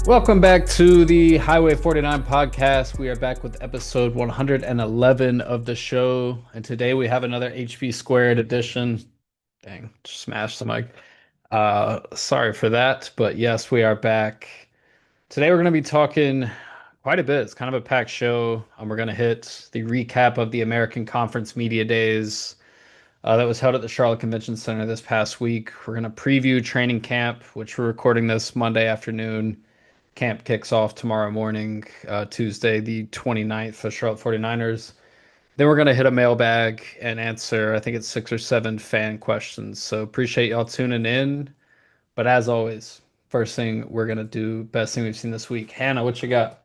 Welcome back to the Highway 49 podcast. We are back with episode 111 of the show. And today we have another HP squared edition. Dang, just smashed the mic. Sorry for that. But yes, we are back. Today we're going to be talking quite a bit. It's kind of a packed show. We're going to hit the recap of the American Conference Media Days that was held at the Charlotte Convention Center this past week. We're going to preview training camp, which we're recording this Monday afternoon. Camp kicks off tomorrow morning, Tuesday, the 29th for Charlotte 49ers. Then we're going to hit a mailbag and answer, I think it's 6 or 7 fan questions. So appreciate y'all tuning in. But as always, first thing we're going to do, best thing we've seen this week. Hannah, what you got?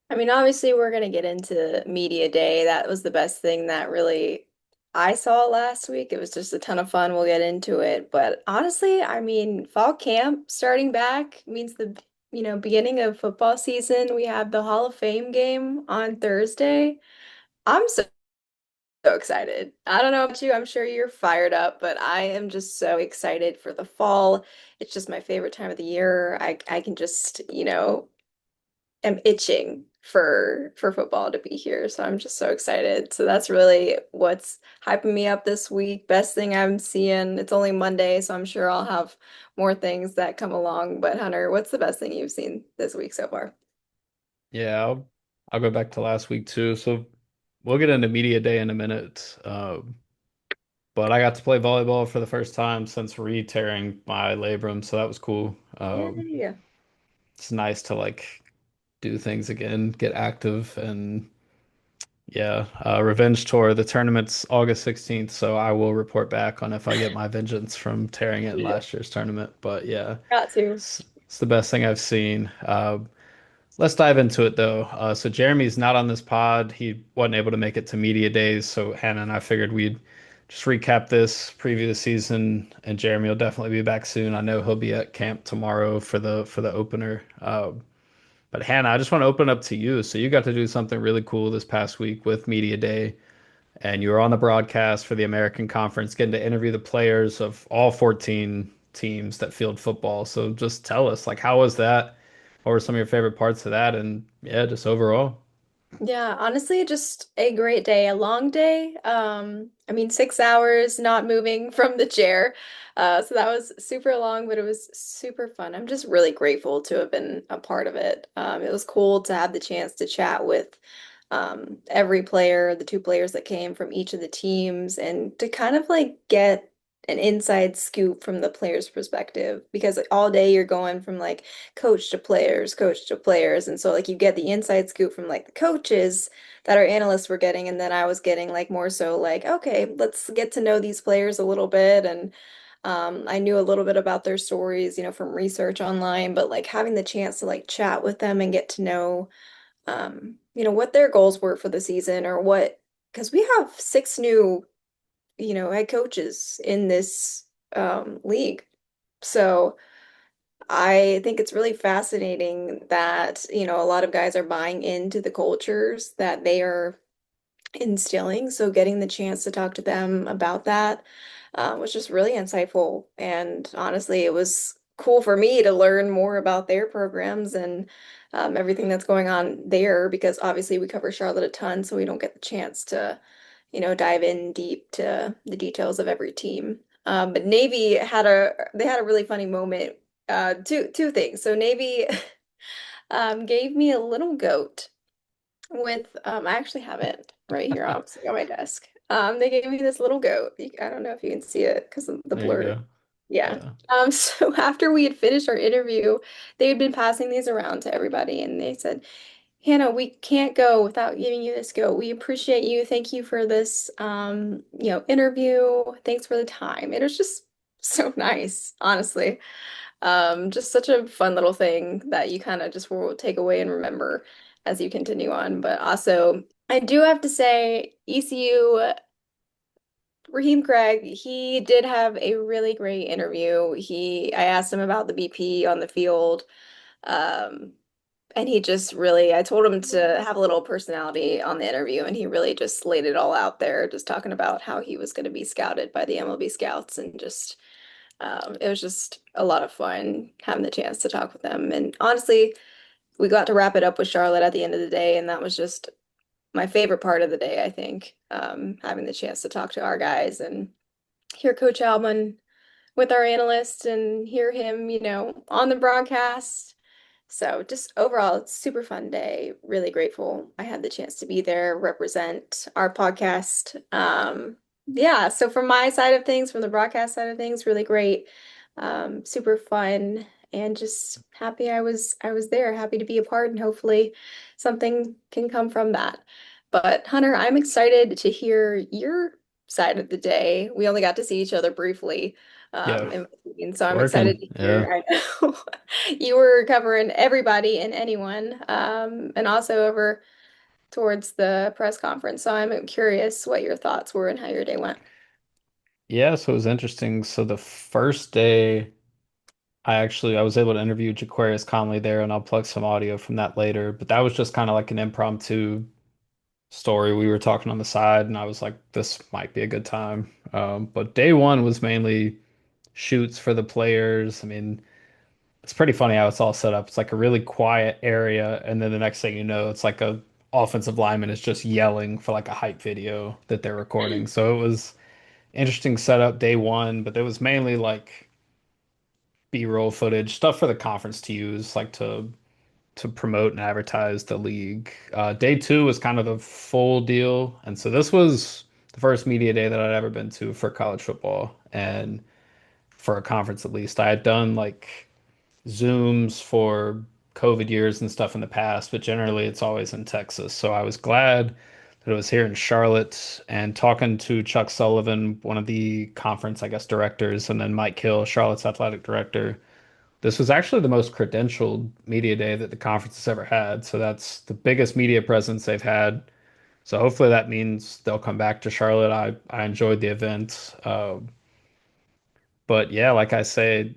I mean, obviously, we're going to get into media day. That was the best thing that really I saw last week. It was just a ton of fun. We'll get into it. But honestly, I mean, fall camp starting back means the beginning of football season. We have the Hall of Fame game on Thursday. I'm so excited. I don't know about you. I'm sure you're fired up, but I am just so excited for the fall. It's just my favorite time of the year. I can just am itching for football to be here. So I'm just so excited. So that's really what's hyping me up this week. Best thing I'm seeing. It's only Monday, so I'm sure I'll have more things that come along. But Hunter, what's the best thing you've seen this week so far? Yeah, I'll go back to last week too. So we'll get into media day in a minute. But I got to play volleyball for the first time since re-tearing my labrum, so that was cool. Yeah. It's nice to like do things again, get active, and yeah, revenge tour. The tournament's August 16th, so I will report back on if I get my vengeance from tearing it in Yeah. last year's tournament. But yeah, Got to. it's the best thing I've seen. Let's dive into it though. So Jeremy's not on this pod. He wasn't able to make it to media days, so Hannah and I figured we'd just recap this, preview the season, and Jeremy will definitely be back soon. I know he'll be at camp tomorrow for the opener. But Hannah, I just want to open up to you. So you got to do something really cool this past week with Media Day, and you were on the broadcast for the American Conference, getting to interview the players of all 14 teams that field football. So just tell us, like, how was that? What were some of your favorite parts of that? And yeah, just overall. Yeah, honestly, just a great day, a long day. I mean, 6 hours not moving from the chair. So that was super long, but it was super fun. I'm just really grateful to have been a part of it. It was cool to have the chance to chat with every player, the two players that came from each of the teams, and to kind of like get an inside scoop from the player's perspective because like, all day you're going from like coach to players, and so like you get the inside scoop from like the coaches that our analysts were getting, and then I was getting like more so like, okay, let's get to know these players a little bit, and I knew a little bit about their stories, from research online, but like having the chance to like chat with them and get to know what their goals were for the season or what, because we have six new head coaches in this league. So I think it's really fascinating that a lot of guys are buying into the cultures that they are instilling. So getting the chance to talk to them about that was just really insightful. And honestly, it was cool for me to learn more about their programs and everything that's going on there because obviously we cover Charlotte a ton, so we don't get the chance to dive in deep to the details of every team. But Navy had a really funny moment. Two things. So Navy gave me a little goat with I actually have it right here obviously on my desk. They gave me this little goat. I don't know if you can see it because of the There you blur. go. Yeah. Yeah. So after we had finished our interview, they had been passing these around to everybody and they said, Hannah, we can't go without giving you this goat. We appreciate you. Thank you for this interview. Thanks for the time. It was just so nice, honestly. Just such a fun little thing that you kind of just will take away and remember as you continue on. But also, I do have to say, ECU, Raheem Craig, he did have a really great interview. I asked him about the BP on the field. Um, and he just really, I told him to have a little personality on the interview, and he really just laid it all out there, just talking about how he was going to be scouted by the MLB scouts and just It was just a lot of fun having the chance to talk with them. And honestly, we got to wrap it up with Charlotte at the end of the day, and that was just my favorite part of the day, I think. Having the chance to talk to our guys and hear Coach Albin with our analysts and hear him, on the broadcast. So just overall, it's a super fun day. Really grateful I had the chance to be there, represent our podcast. Yeah, so from my side of things, from the broadcast side of things, really great. Super fun and just happy I was there, happy to be a part and hopefully something can come from that. But Hunter, I'm excited to hear your side of the day. We only got to see each other briefly Yeah, in between, so I'm excited working. to Yeah. hear. I know you were covering everybody and anyone, and also over towards the press conference. So I'm curious what your thoughts were and how your day went. Yeah, so it was interesting. So the first day, I was able to interview Ja'Qurious Conley there, and I'll plug some audio from that later. But that was just kind of like an impromptu story. We were talking on the side, and I was like, this might be a good time. But day one was mainly shoots for the players. I mean, it's pretty funny how it's all set up. It's like a really quiet area, and then the next thing you know, it's like a offensive lineman is just yelling for like a hype video that they're recording. So it was interesting setup day one, but there was mainly like B-roll footage, stuff for the conference to use, like to promote and advertise the league. Day two was kind of the full deal, and so this was the first media day that I'd ever been to for college football, and for a conference at least. I had done like Zooms for COVID years and stuff in the past, but generally it's always in Texas. So I was glad that it was here in Charlotte and talking to Chuck Sullivan, one of the conference, I guess, directors, and then Mike Hill, Charlotte's athletic director. This was actually the most credentialed media day that the conference has ever had. So that's the biggest media presence they've had. So hopefully that means they'll come back to Charlotte. I enjoyed the event. But yeah, like I say,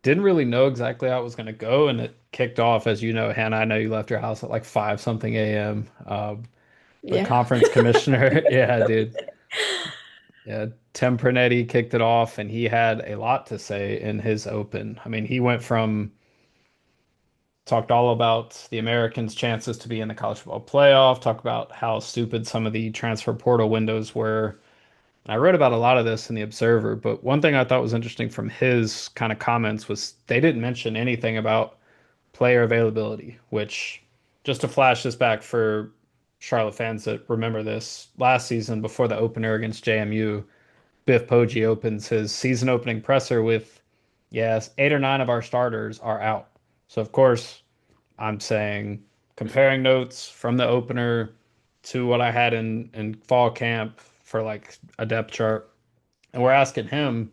didn't really know exactly how it was going to go, and it kicked off, as you know, Hannah. I know you left your house at like 5 something a.m. But Yeah. conference commissioner, yeah, dude, yeah, Tim Pernetti kicked it off, and he had a lot to say in his open. I mean, he went from talked all about the Americans' chances to be in the college football playoff, talked about how stupid some of the transfer portal windows were. I wrote about a lot of this in the Observer, but one thing I thought was interesting from his kind of comments was they didn't mention anything about player availability, which just to flash this back for Charlotte fans that remember this, last season before the opener against JMU, Biff Poggi opens his season opening presser with, yes, 8 or 9 of our starters are out. So of course, I'm saying comparing notes from the opener to what I had in fall camp for like a depth chart, and we're asking him,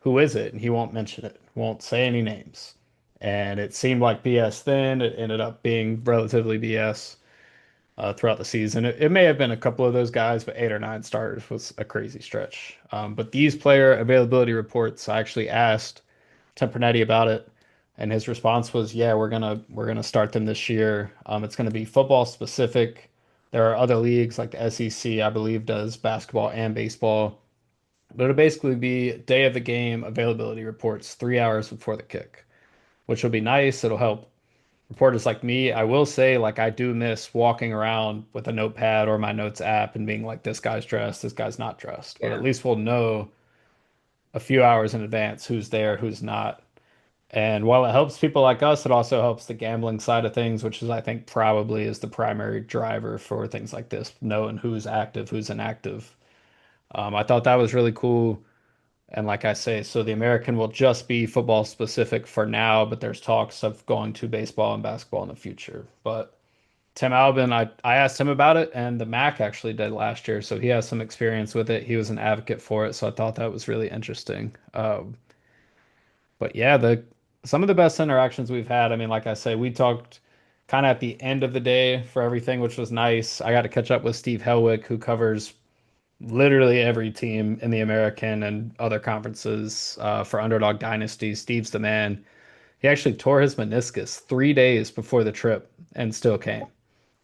who is it? And he won't mention it, won't say any names. And it seemed like BS then. It ended up being relatively BS throughout the season. It may have been a couple of those guys, but 8 or 9 starters was a crazy stretch. But these player availability reports, I actually asked Tempernetti about it, and his response was, "Yeah, we're gonna start them this year. It's gonna be football specific. There are other leagues like the SEC, I believe, does basketball and baseball, but it'll basically be day of the game availability reports 3 hours before the kick, which will be nice. It'll help reporters like me. I will say, like, I do miss walking around with a notepad or my notes app and being like, this guy's dressed, this guy's not dressed. But at Yeah. least we'll know a few hours in advance who's there, who's not. And while it helps people like us, it also helps the gambling side of things, which is, I think, probably is the primary driver for things like this, knowing who's active, who's inactive. I thought that was really cool. And like I say, so the American will just be football specific for now, but there's talks of going to baseball and basketball in the future. But Tim Albin, I asked him about it, and the MAC actually did last year, so he has some experience with it. He was an advocate for it, so I thought that was really interesting. But yeah, the some of the best interactions we've had. I mean, like I say, we talked kind of at the end of the day for everything, which was nice. I got to catch up with Steve Helwick, who covers literally every team in the American and other conferences for Underdog Dynasty. Steve's the man. He actually tore his meniscus 3 days before the trip and still came.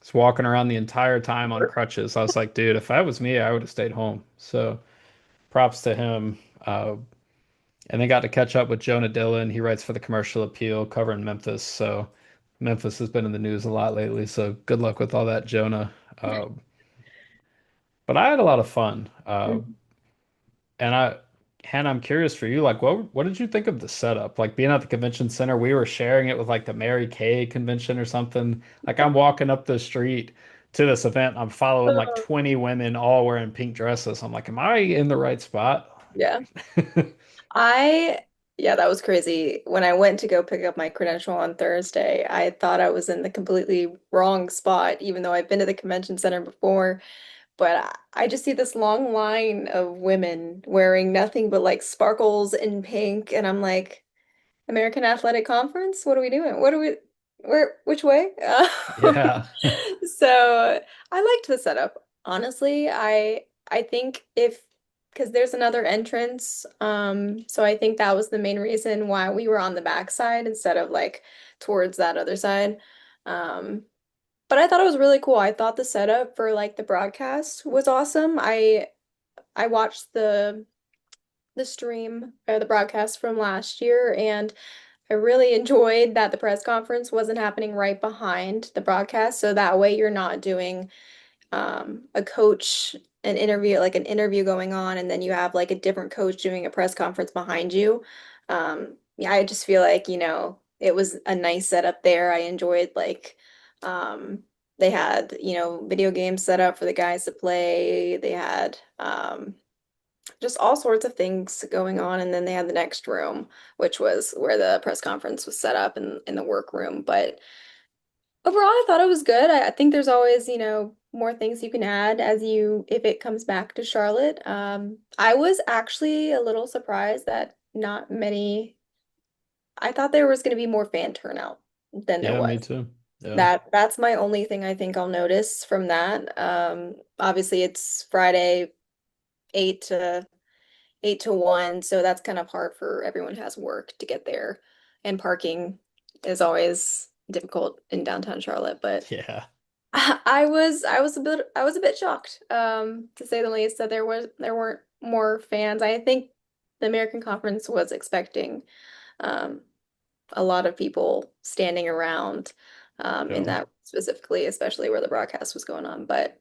He's walking around the entire time on crutches. I was like, dude, if that was me, I would have stayed home. So props to him. and they got to catch up with Jonah Dillon. He writes for the Commercial Appeal covering Memphis. So Memphis has been in the news a lot lately. So good luck with all that, Jonah. But I had a lot of fun. And Hannah, I'm curious for you, like what did you think of the setup? Like being at the convention center, we were sharing it with like the Mary Kay convention or something. Like I'm walking up the street to this event, I'm following like Oh, 20 women all wearing pink dresses. I'm like, am I in the right spot? yeah. I, yeah, that was crazy. When I went to go pick up my credential on Thursday, I thought I was in the completely wrong spot, even though I've been to the convention center before. But I just see this long line of women wearing nothing but like sparkles and pink. And I'm like, American Athletic Conference? What are we doing? Which way? Yeah. So I liked the setup. Honestly, I think because there's another entrance, so I think that was the main reason why we were on the back side instead of like towards that other side. Um, but I thought it was really cool. I thought the setup for like the broadcast was awesome. I watched the stream or the broadcast from last year, and I really enjoyed that the press conference wasn't happening right behind the broadcast. So that way you're not doing a coach an interview like an interview going on and then you have like a different coach doing a press conference behind you. Yeah, I just feel like, it was a nice setup there. I enjoyed like they had, video games set up for the guys to play. They had just all sorts of things going on. And then they had the next room, which was where the press conference was set up in the workroom. But overall, I thought it was good. I think there's always, more things you can add if it comes back to Charlotte. I was actually a little surprised that not many, I thought there was going to be more fan turnout than there Yeah, me was. too. Yeah. That's my only thing I think I'll notice from that. Obviously it's Friday, 8 to 8 to 1, so that's kind of hard for everyone who has work to get there. And parking is always difficult in downtown Charlotte, but Yeah. I was a bit shocked, to say the least, that there weren't more fans. I think the American Conference was expecting um, a lot of people standing around in Yeah. that specifically, especially where the broadcast was going on. But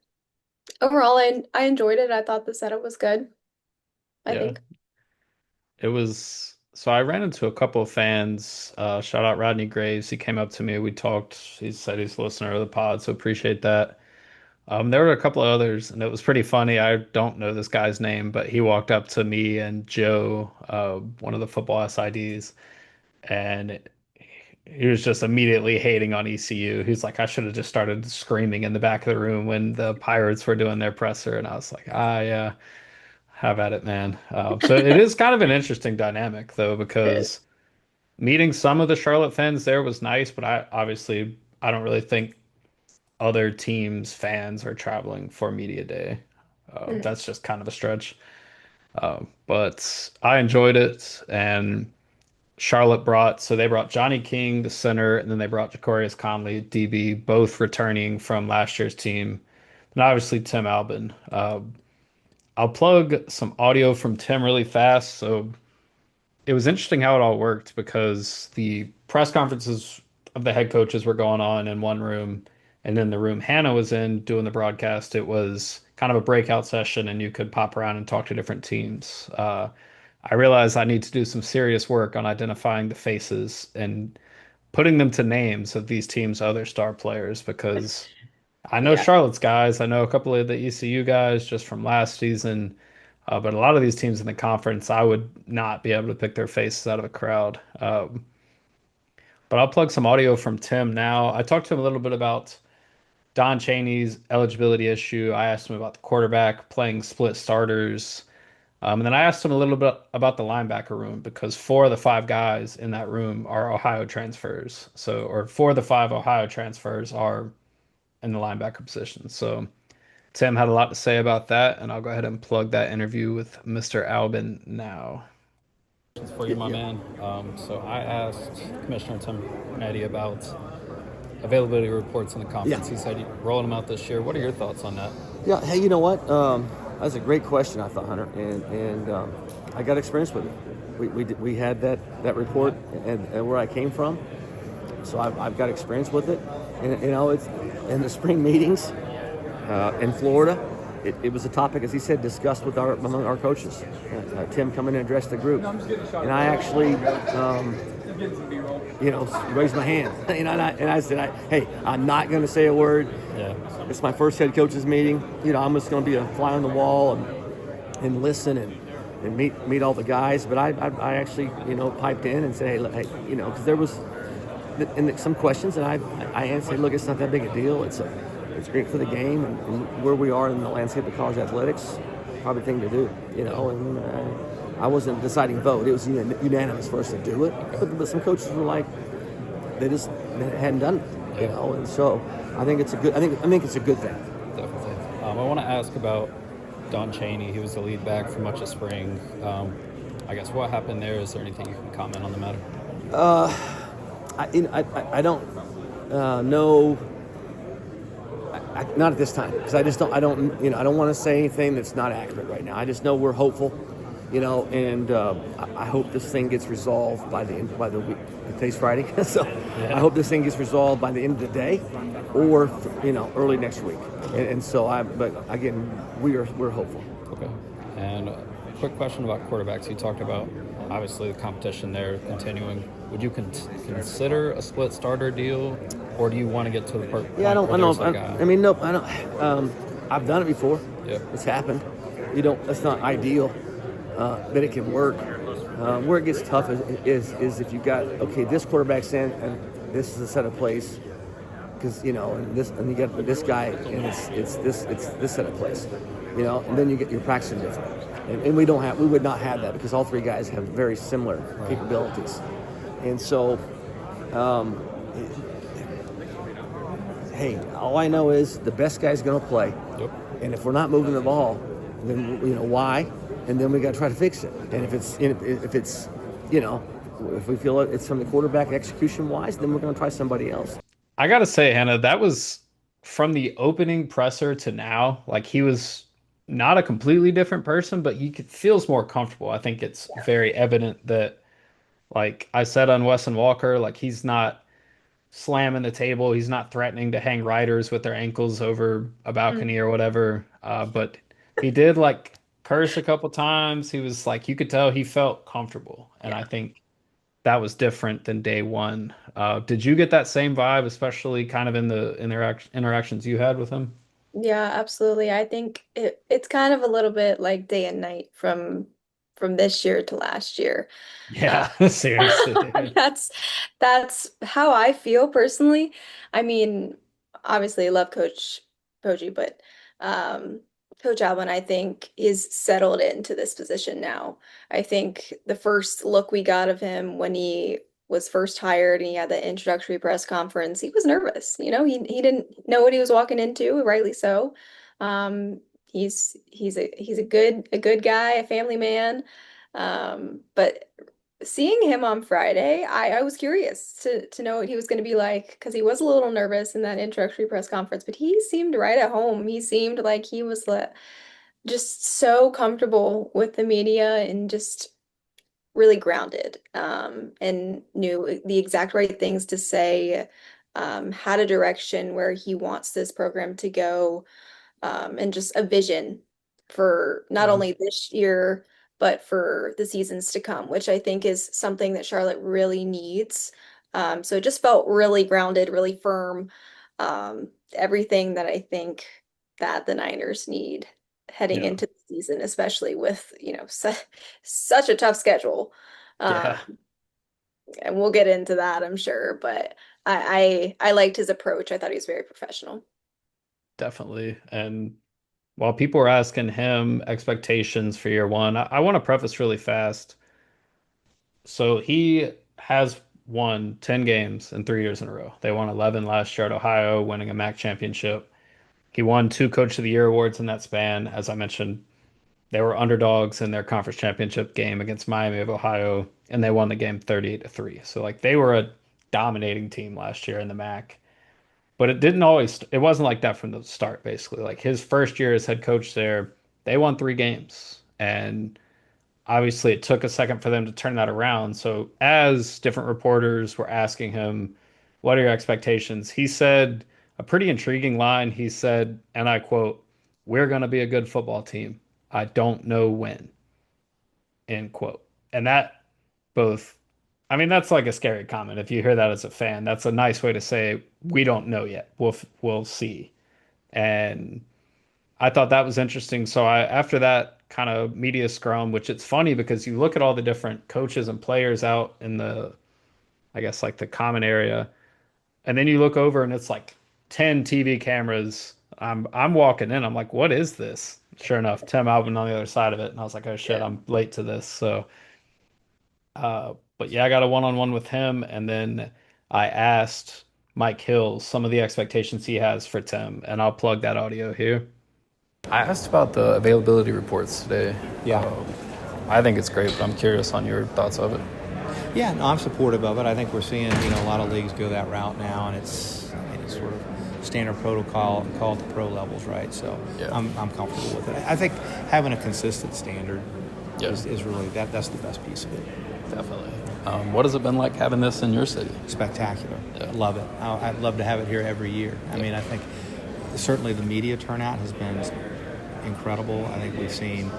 overall, I enjoyed it. I thought the setup was good, I Yeah. think. It was so I ran into a couple of fans. Shout out Rodney Graves. He came up to me. We talked. He said he's a listener of the pod, so appreciate that. There were a couple of others, and it was pretty funny. I don't know this guy's name, but he walked up to me and Joe, one of the football SIDs, and he was just immediately hating on ECU. He's like, I should have just started screaming in the back of the room when the Pirates were doing their presser, and I was like, yeah, have at it, man. So it is kind of an interesting dynamic, though, It because meeting some of the Charlotte fans there was nice, but I don't really think other teams' fans are traveling for media day. is. That's just kind of a stretch. But I enjoyed it, and so they brought Johnny King, the center, and then they brought Ja'Qurious Conley, DB, both returning from last year's team, and obviously Tim Albin. I'll plug some audio from Tim really fast. So it was interesting how it all worked because the press conferences of the head coaches were going on in one room, and then the room Hannah was in doing the broadcast, it was kind of a breakout session, and you could pop around and talk to different teams. I realized I need to do some serious work on identifying the faces and putting them to names of these teams' other star players because I know Yeah. Charlotte's guys. I know a couple of the ECU guys just from last season. But a lot of these teams in the conference, I would not be able to pick their faces out of a crowd. But I'll plug some audio from Tim now. I talked to him a little bit about Don Chaney's eligibility issue. I asked him about the quarterback playing split starters. And then I asked him a little bit about the linebacker room because four of the five guys in that room are Ohio transfers. Or four of the five Ohio transfers are in the linebacker position. So Tim had a lot to say about that, and I'll go ahead and plug that interview with Mr. Albin now. For you, my Yeah, man. So I asked Commissioner Tim Nettie about availability reports in the yeah, conference. He said rolling them out this year. What are your thoughts on that? yeah. Hey, you know what? That's a great question, I thought, Hunter, and I got experience with it. we had that report and where I came from, so I've got experience with it, and it's in the spring meetings in Florida. It was a topic, as he said, discussed with among our coaches. Tim come in and addressed the group, and I actually, raised my hand. And I said, "Hey, I'm not going to say a word. Yeah. It's my first head coaches meeting. I'm just going to be a fly on the wall and listen and meet all the guys." But I actually piped in and said, "Hey, because there was some questions, and I answered, look, it's not that big a deal. It's great for the game and where we are in the landscape of college athletics. Probably the thing to do, And I wasn't a deciding vote. It was unanimous for us to do it. But some coaches were like, they hadn't done it, And so I think it's a good. I think it's a good thing. Definitely. I want to ask about Don Chaney. He was the lead back for much of spring. I guess what happened there? Is there anything you can comment on the matter? I don't know. Not at this time, because I don't want to say anything that's not accurate right now. I just know we're hopeful, and I hope this thing gets resolved by the week. Today's Friday, so I hope this thing gets resolved by the end of the day, or early next week. And so but again, we're hopeful. Okay. And quick question about quarterbacks. You talked about obviously the competition there continuing. Would you consider a split starter deal, or do you want to get to the part? Yeah, I don't. Nope. I don't. I've done it before. Yeah. It's happened. That's not ideal, but it can work. Where it gets tough is if you got this quarterback's in and this is a set of plays, because and you got this guy and it's this set of plays, and then you're practicing different, and we would not have that because all three guys have very similar capabilities, and so. Hey, all I know is the best guy's going to play, and if we're not moving the ball, then why? And then we got to try to fix it. And if it's if we feel it's from the quarterback execution wise, then we're going to try somebody else. I gotta say, Hannah, that was from the opening presser to now. Like he was not a completely different person, but feels more comfortable. I think it's very evident that, like I said on Wesson Walker, like he's not slamming the table. He's not threatening to hang riders with their ankles over a balcony or whatever. But he did like curse a couple times. He was like, you could tell he felt comfortable. And I think that was different than day one. Did you get that same vibe, especially kind of in the interactions you had with him? Yeah, absolutely. I think it's kind of a little bit like day and night from this year to last year. Uh, Yeah, seriously, dude. that's how I feel personally. I mean, obviously I love Coach Poggi, but um, Coach Albin, I think, is settled into this position now. I think the first look we got of him when he was first hired and he had the introductory press conference, he was nervous. He didn't know what he was walking into, rightly so. He's a good guy, a family man. But seeing him on Friday, I was curious to know what he was going to be like because he was a little nervous in that introductory press conference, but he seemed right at home. He seemed like he was just so comfortable with the media and just really grounded, and knew the exact right things to say, had a direction where he wants this program to go, and just a vision for not Yeah. only this year, but for the seasons to come, which I think is something that Charlotte really needs. So it just felt really grounded, really firm, everything that I think that the Niners need heading Yeah. into the season, especially with, such a tough schedule. Um, Yeah, and we'll get into that, I'm sure, but I liked his approach. I thought he was very professional. definitely. And while people were asking him expectations for year one, I want to preface really fast. So he has won 10 games in 3 years in a row. They won 11 last year at Ohio, winning a MAC championship. He won two Coach of the Year awards in that span. As I mentioned, they were underdogs in their conference championship game against Miami of Ohio, and they won the game 38-3. So like they were a dominating team last year in the MAC. But it wasn't like that from the start, basically. Like his first year as head coach there, they won 3 games. And obviously it took a second for them to turn that around. So as different reporters were asking him, what are your expectations? He said a pretty intriguing line. He said, and I quote, "We're going to be a good football team. I don't know when," end quote. And that both, I mean, that's like a scary comment. If you hear that as a fan, that's a nice way to say, we don't know yet. We'll see. And I thought that was interesting. So after that kind of media scrum, which it's funny because you look at all the different coaches and players out in the, I guess like the common area, and then you look over and it's like 10 TV cameras. I'm walking in. I'm like, what is this? Sure enough, Tim Albin on the other side of it, and I was like, oh shit, Yeah. I'm late to this. So, but yeah, I got a one-on-one with him, and then I asked Mike Hill some of the expectations he has for Tim, and I'll plug that audio here. I asked about the availability reports today. Yeah. I think it's great, but I'm curious on your thoughts of it. Yeah, no, I'm supportive of it. I think we're seeing, a lot of leagues go that route now, and it's sort of standard protocol called the pro levels, right? So Yeah. I'm comfortable with it. I think having a consistent standard Yeah. is really that's the best piece of it. Definitely. What has it been like having this in your city? Spectacular. Yeah. Love it. I'd love to have it here every year. I mean, I think certainly the media turnout has been incredible. I think we've seen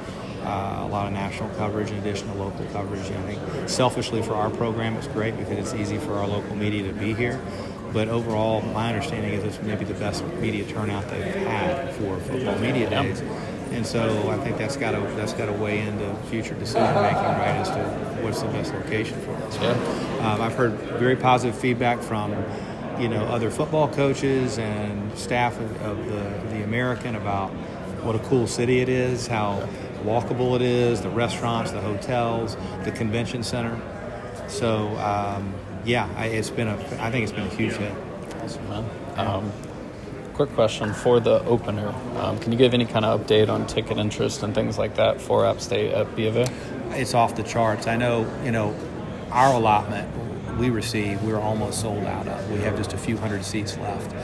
a lot of national coverage in addition to local coverage. I think selfishly for our program, it's great because it's easy for our local media to be here. But overall, my understanding is it's maybe the best media turnout they've had for football media days. And so I think that's got to weigh into future decision making, right, as to what's the best location for us. Yeah. I've heard very positive feedback from other football coaches and staff of the American about what a cool city it is, how walkable it is, the restaurants, the hotels, the convention center. So I think it's been a huge hit. Awesome, man. Quick question for the opener. Can you give any kind of update on ticket interest and things like that for App State at B of A? It's off the charts. I know, our allotment we're almost sold out of. We have just a few hundred seats left.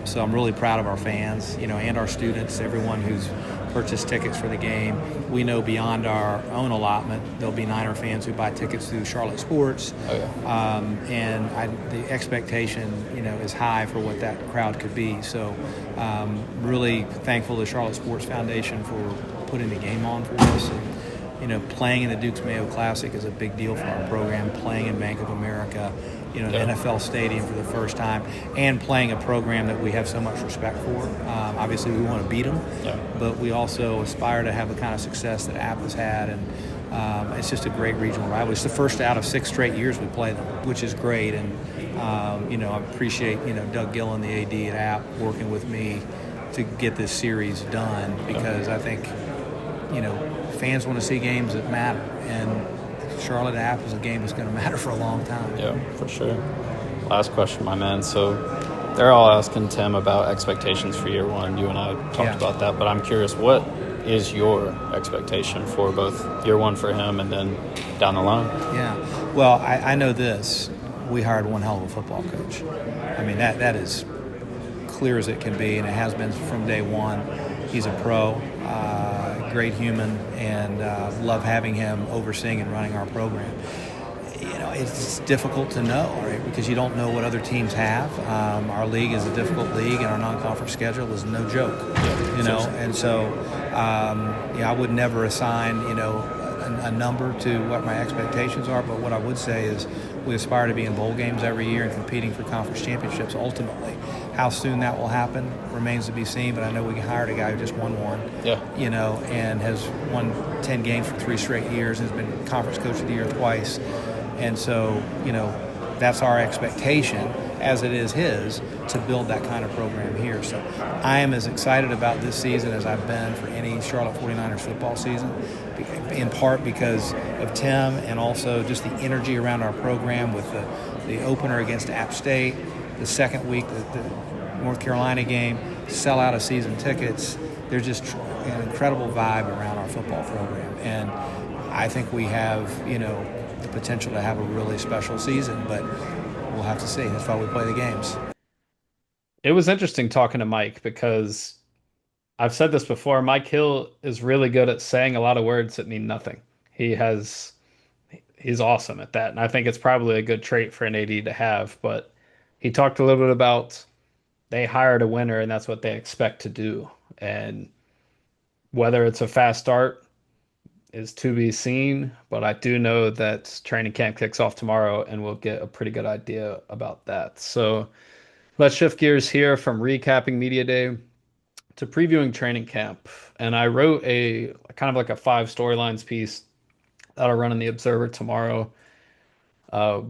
So I'm really proud of our fans, and our students, everyone who's purchased tickets for the game. We know beyond our own allotment, there'll be Niner fans who buy tickets through Charlotte Sports. Oh, yeah. The expectation, is high for what that crowd could be. So really thankful to Charlotte Sports Foundation for putting the game on for us. And, playing in the Dukes Mayo Classic is a big deal for our program, playing in Bank of America, the NFL stadium for the first time, and playing a program that we have so much respect for. Obviously, we want to beat them, but we also aspire to have the kind of success that App has had, and it's just a great regional rivalry. It's the first out of 6 straight years we play them, which is great, and I appreciate Doug Gillen, the AD at App, working with me to get this series done because I think fans want to see games that matter, and Charlotte App is a game that's going to matter for a long time. Yeah, for sure. Last question, my man. So they're all asking Tim about expectations for year one. You and I talked about that, but I'm curious, what is your expectation for both year one for him and then down the line? Yeah. Well, I know this. We hired one hell of a football coach. I mean, that is clear as it can be, and it has been from day one. He's a pro, great human, and love having him overseeing and running our program. It's difficult to know, right? Because you don't know what other teams have. Our league is a difficult league, and our non-conference schedule is no joke. And so I would never assign a number to what my expectations are. But what I would say is we aspire to be in bowl games every year and competing for conference championships ultimately. How soon that will happen remains to be seen, but I know we hired a guy who just won one, and has won 10 games for 3 straight years and has been conference coach of the year twice. And so, that's our expectation, as it is his, to build that kind of program here. So I am as excited about this season as I've been for any Charlotte 49ers football season, in part because of Tim and also just the energy around our program with the opener against App State, the second week, the North Carolina game, sell out of season tickets. There's just an incredible vibe around our football program. And I think we have, the potential to have a really special season, but we'll have to see. That's why we play the games. It was interesting talking to Mike because I've said this before. Mike Hill is really good at saying a lot of words that mean nothing. He has he's awesome at that. And I think it's probably a good trait for an AD to have. But he talked a little bit about they hired a winner and that's what they expect to do. And whether it's a fast start is to be seen. But I do know that training camp kicks off tomorrow and we'll get a pretty good idea about that. So let's shift gears here from recapping Media Day to previewing training camp. And I wrote a kind of like a five storylines piece that'll run in the Observer tomorrow. Uh,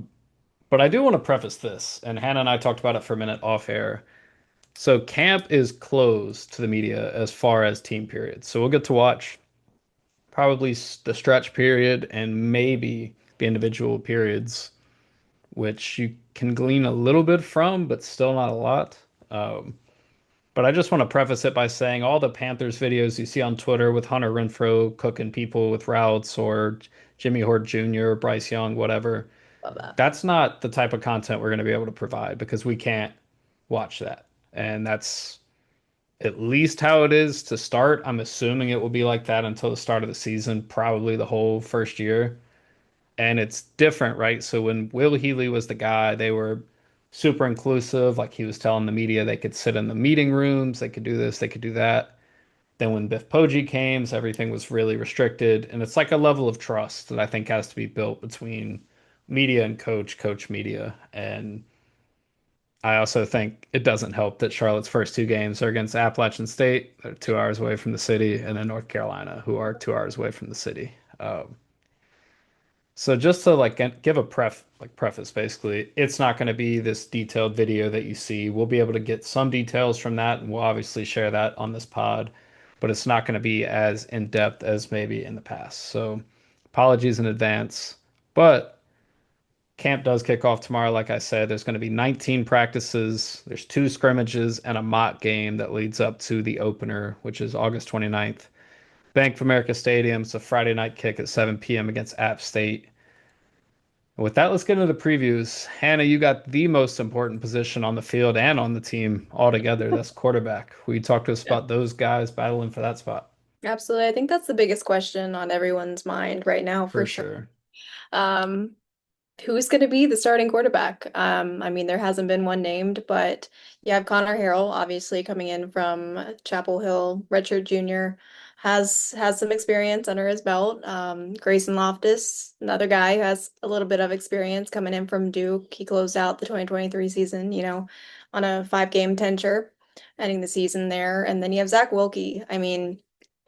but I do want to preface this, and Hannah and I talked about it for a minute off air. So camp is closed to the media as far as team periods. So we'll get to watch probably the stretch period and maybe the individual periods, which you can glean a little bit from, but still not a lot. But I just want to preface it by saying all the Panthers videos you see on Twitter with Hunter Renfrow cooking people with routes or Jimmy Hort Jr., Bryce Young, whatever, Love that. that's not the type of content we're going to be able to provide because we can't watch that. And that's at least how it is to start. I'm assuming it will be like that until the start of the season, probably the whole first year. And it's different, right? So when Will Healy was the guy, they were super inclusive. Like he was telling the media they could sit in the meeting rooms, they could do this, they could do that. Then when Biff Poggi came, everything was really restricted. And it's like a level of trust that I think has to be built between media and coach, coach media. And I also think it doesn't help that Charlotte's first two games are against Appalachian State, they're 2 hours away from the city, and then North Carolina, who are 2 hours away from the city. So just to like give a preface, basically, it's not going to be this detailed video that you see. We'll be able to get some details from that, and we'll obviously share that on this pod, but it's not going to be as in depth as maybe in the past. So apologies in advance. But camp does kick off tomorrow, like I said. There's going to be 19 practices. There's two scrimmages and a mock game that leads up to the opener, which is August 29th. Bank of America Stadium. It's a Friday night kick at 7 p.m. against App State. With that, let's get into the previews. Hannah, you got the most important position on the field and on the team altogether. That's quarterback. Will you talk to us Yeah. about those guys battling for that spot? Absolutely. I think that's the biggest question on everyone's mind right now, for For sure. sure. Um, who's going to be the starting quarterback? I mean, there hasn't been one named, but you have Connor Harrell, obviously coming in from Chapel Hill, redshirt junior, has some experience under his belt. Grayson Loftus, another guy who has a little bit of experience coming in from Duke. He closed out the 2023 season, on a 5-game tenure, ending the season there. And then you have Zach Wilkie. I mean,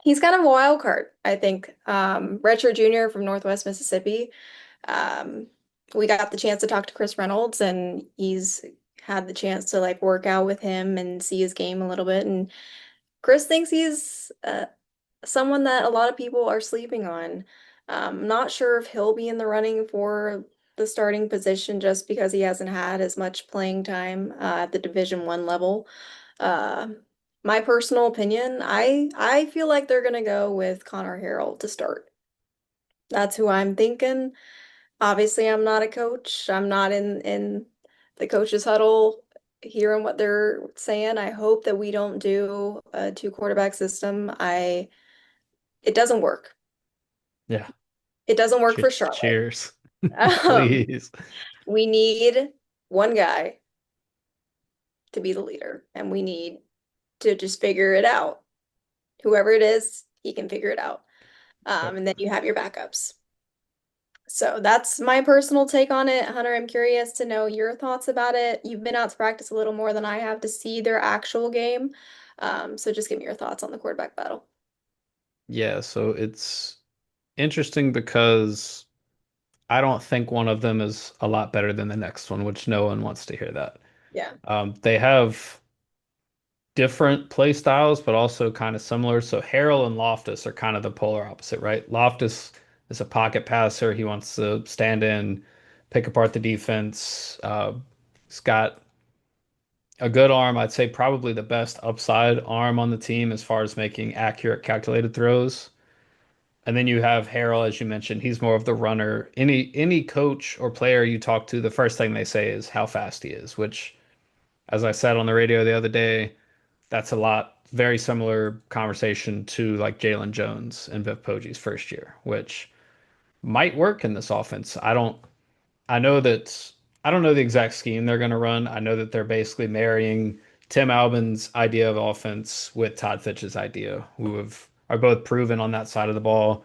he's kind of a wild card, I think. Redshirt junior from Northwest Mississippi. Um, we got the chance to talk to Chris Reynolds, and he's had the chance to like work out with him and see his game a little bit. And Chris thinks he's someone that a lot of people are sleeping on. I'm not sure if he'll be in the running for the starting position just because he hasn't had as much playing time at the Division 1 level. Uh, my personal opinion, I feel like they're gonna go with Connor Harrell to start. That's who I'm thinking. Obviously, I'm not a coach. I'm not in the coaches huddle hearing what they're saying. I hope that we don't do a two quarterback system. It doesn't work. Yeah. It doesn't work for Charlotte. Cheers. Um, Please. we need one guy to be the leader, and we need to just figure it out. Whoever it is, he can figure it out. Yep. And then you have your backups. So that's my personal take on it. Hunter, I'm curious to know your thoughts about it. You've been out to practice a little more than I have to see their actual game. So just give me your thoughts on the quarterback battle. Yeah, so it's interesting because I don't think one of them is a lot better than the next one, which no one wants to hear that. Yeah. They have different play styles, but also kind of similar. So Harrell and Loftus are kind of the polar opposite, right? Loftus is a pocket passer. He wants to stand in, pick apart the defense. He's got a good arm. I'd say probably the best upside arm on the team as far as making accurate, calculated throws. And then you have Harrell, as you mentioned, he's more of the runner. Any coach or player you talk to, the first thing they say is how fast he is, which, as I said on the radio the other day, that's a lot very similar conversation to like Jalen Jones and Viv Poggi's first year, which might work in this offense. I know that I don't know the exact scheme they're going to run. I know that they're basically marrying Tim Albin's idea of offense with Todd Fitch's idea, are both proven on that side of the ball.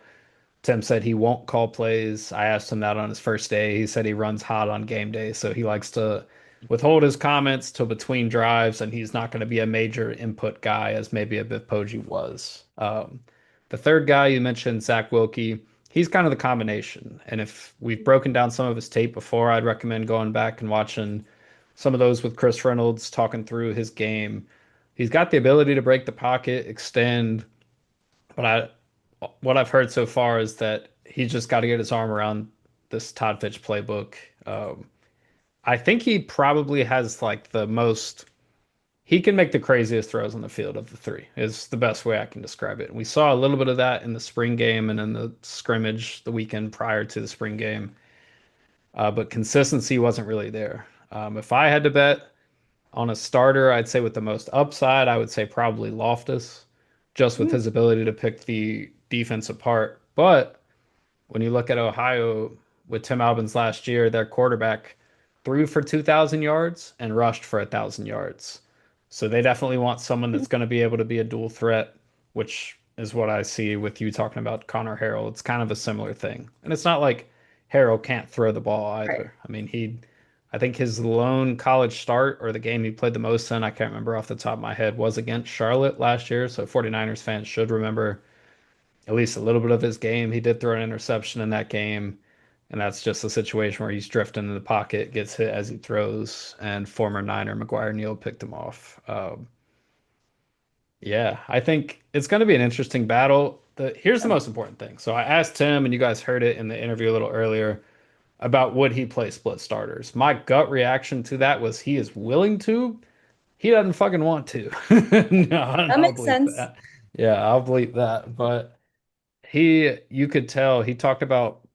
Tim said he won't call plays. I asked him that on his first day. He said he runs hot on game day, so he likes to withhold his comments till between drives, and he's not going to be a major input guy as maybe a Biff Poggi was. The third guy you mentioned, Zach Wilkie, he's kind of the combination. And if we've broken down some of his tape before, I'd recommend going back and watching some of those with Chris Reynolds talking through his game. He's got the ability to break the pocket, extend, but what I've heard so far is that he's just got to get his arm around this Todd Fitch playbook. I think he probably has like the most. He can make the craziest throws on the field of the three. Is the best way I can describe it. And we saw a little bit of that in the spring game and in the scrimmage the weekend prior to the spring game. But consistency wasn't really there. If I had to bet on a starter, I'd say with the most upside, I would say probably Loftus, just with Mm, his ability to pick the defense apart. But when you look at Ohio with Tim Albin's last year, their quarterback threw for 2,000 yards and rushed for 1,000 yards. So they definitely want someone that's going to be able to be a dual threat, which is what I see with you talking about Connor Harrell. It's kind of a similar thing. And it's not like Harrell can't throw the ball right. either. I mean, I think his lone college start or the game he played the most in, I can't remember off the top of my head, was against Charlotte last year. So 49ers fans should remember at least a little bit of his game. He did throw an interception in that game, and that's just a situation where he's drifting in the pocket, gets hit as he throws, and former Niner McGuire Neal picked him off. Yeah, I think it's going to be an interesting battle. Here's the most important thing. So I asked Tim, and you guys heard it in the interview a little earlier, about would he play split starters. My gut reaction to that was he is willing to. He doesn't fucking want to. No, That I'll makes believe sense. that. Yeah, I'll believe that. But you could tell he talked about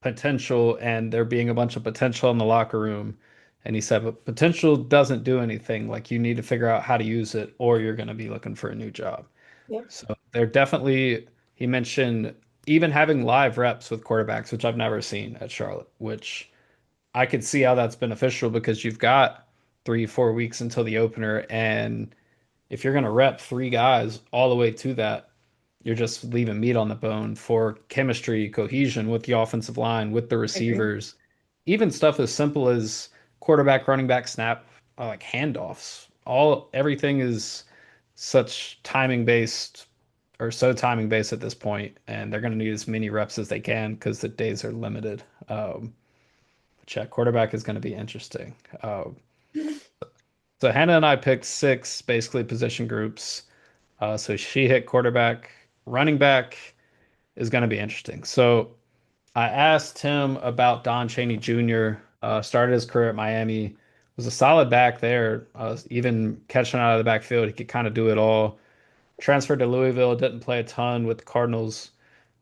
potential and there being a bunch of potential in the locker room. And he said, but potential doesn't do anything. Like you need to figure out how to use it or you're going to be looking for a new job. Yeah. So they're definitely, he mentioned even having live reps with quarterbacks, which I've never seen at Charlotte, which I could see how that's beneficial because you've got 3, 4 weeks until the opener. And if you're going to rep three guys all the way to that, you're just leaving meat on the bone for chemistry, cohesion with the offensive line, with the I agree. receivers, even stuff as simple as quarterback, running back, snap, like handoffs. Everything is such timing based or so timing based at this point, and they're going to need as many reps as they can because the days are limited. Check quarterback is going to be interesting. So Hannah and I picked six basically position groups. So she hit quarterback, running back is going to be interesting. So I asked him about Don Chaney Jr. Started his career at Miami, was a solid back there. Even catching out of the backfield, he could kind of do it all. Transferred to Louisville, didn't play a ton with the Cardinals,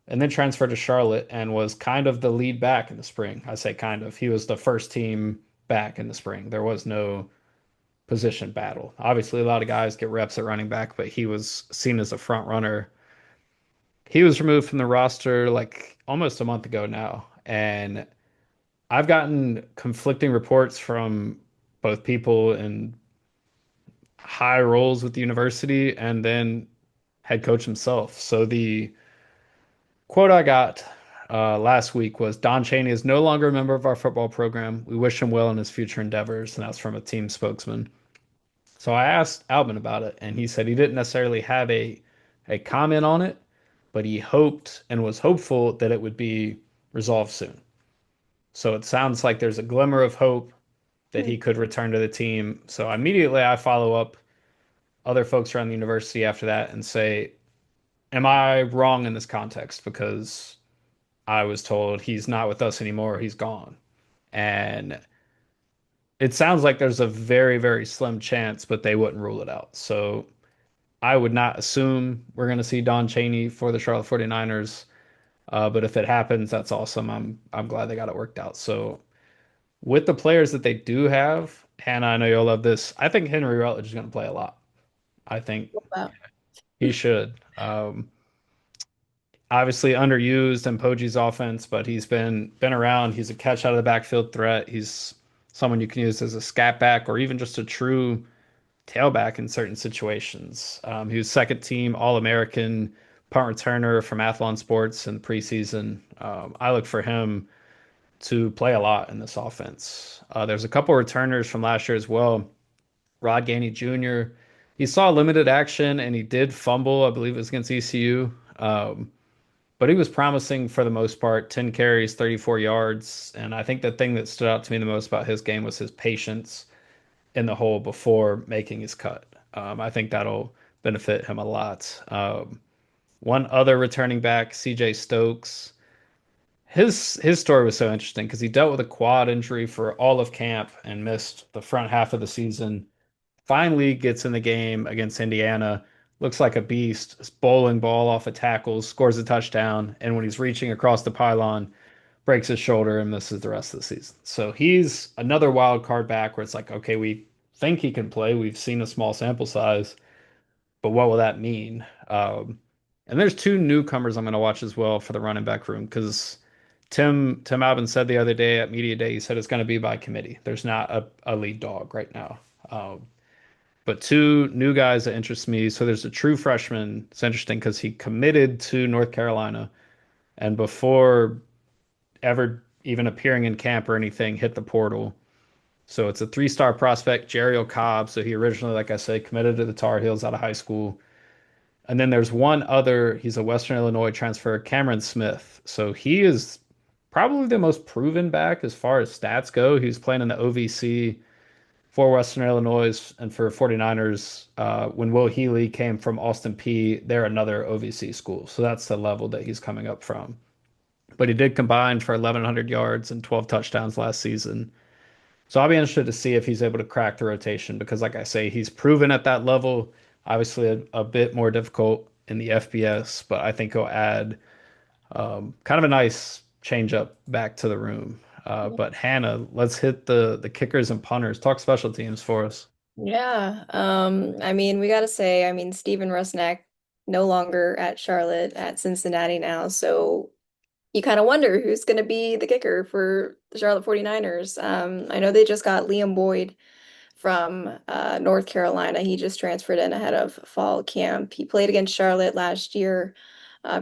and then transferred to Charlotte and was kind of the lead back in the spring. I say kind of. He was the first team back in the spring. There was no position battle. Obviously, a lot of guys get reps at running back, but he was seen as a front runner. He was removed from the roster like almost a month ago now, and I've gotten conflicting reports from both people in high roles with the university and then head coach himself. So the quote I got last week was Don Chaney is no longer a member of our football program. We wish him well in his future endeavors. And that's from a team spokesman. So I asked Albin about it, and he said he didn't necessarily have a comment on it, but he hoped and was hopeful that it would be resolved soon. So it sounds like there's a glimmer of hope that Hmm. he could return to the team. So immediately I follow up other folks around the university after that and say, am I wrong in this context? Because I was told he's not with us anymore, he's gone. And it sounds like there's a very, very slim chance, but they wouldn't rule it out. So I would not assume we're going to see Don Chaney for the Charlotte 49ers. But if it happens, that's awesome. I'm glad they got it worked out. So with the players that they do have, Hannah, I know you'll love this. I think Henry Rutledge is going to play a lot. I think Wow. he should. obviously underused in Poji's offense, but he's been around. He's a catch out of the backfield threat. He's someone you can use as a scat back or even just a true tailback in certain situations. He was second team All American punt returner from Athlon Sports in preseason. I look for him to play a lot in this offense. There's a couple returners from last year as well. Rod Gainey Jr. He saw limited action and he did fumble, I believe it was against ECU. But he was promising for the most part, 10 carries, 34 yards. And I think the thing that stood out to me the most about his game was his patience in the hole before making his cut. I think that'll benefit him a lot. One other returning back, CJ Stokes. His story was so interesting because he dealt with a quad injury for all of camp and missed the front half of the season. Finally gets in the game against Indiana, looks like a beast, is bowling ball off of tackles, scores a touchdown, and when he's reaching across the pylon, breaks his shoulder and misses the rest of the season. So he's another wild card back where it's like, okay, we think he can play. We've seen a small sample size, but what will that mean? And there's two newcomers I'm going to watch as well for the running back room because Tim Albin said the other day at media day, he said it's going to be by committee. There's not a lead dog right now. But two new guys that interest me. So there's a true freshman. It's interesting because he committed to North Carolina and before ever even appearing in camp or anything, hit the portal. So it's a three-star prospect, Jeriel Cobb. So he originally, like I said, committed to the Tar Heels out of high school. And then there's one other, he's a Western Illinois transfer, Cameron Smith. So he is probably the most proven back as far as stats go. He's playing in the OVC for Western Illinois and for 49ers. When Will Healy came from Austin P, they're another OVC school. So that's the level that he's coming up from. But he did combine for 1,100 yards and 12 touchdowns last season. So I'll be interested to see if he's able to crack the rotation because, like I say, he's proven at that level. Obviously, a bit more difficult in the FBS, but I think he'll add kind of a nice change up back to the room. But Hannah, let's hit the kickers and punters. Talk special teams for us. Yeah. I mean, we gotta say, I mean, Steven Rusnak no longer at Charlotte, at Cincinnati now. So you kind of wonder who's going to be the kicker for the Charlotte 49ers. I know they just got Liam Boyd from North Carolina. He just transferred in ahead of fall camp. He played against Charlotte last year,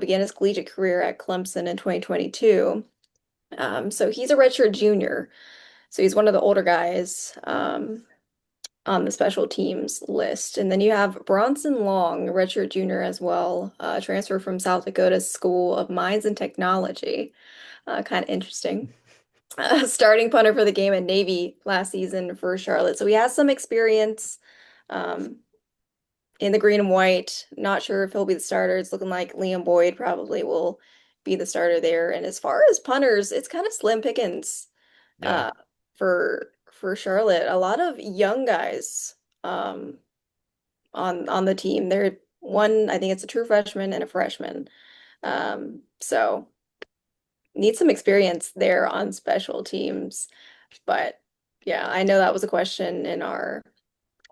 began his collegiate career at Clemson in 2022. So he's a redshirt junior. So he's one of the older guys on the special teams list. And then you have Bronson Long, a redshirt junior as well, transfer from South Dakota School of Mines and Technology. Kind of interesting. Starting punter for the game at Navy last season for Charlotte. So he has some experience um, in the green and white. Not sure if he'll be the starter. It's looking like Liam Boyd probably will be the starter there. And as far as punters, it's kind of slim pickings Yeah. uh, for Charlotte. A lot of young guys um, on the team. They're one, I think it's a true freshman and a freshman. So need some experience there on special teams. But yeah, I know that was a question in our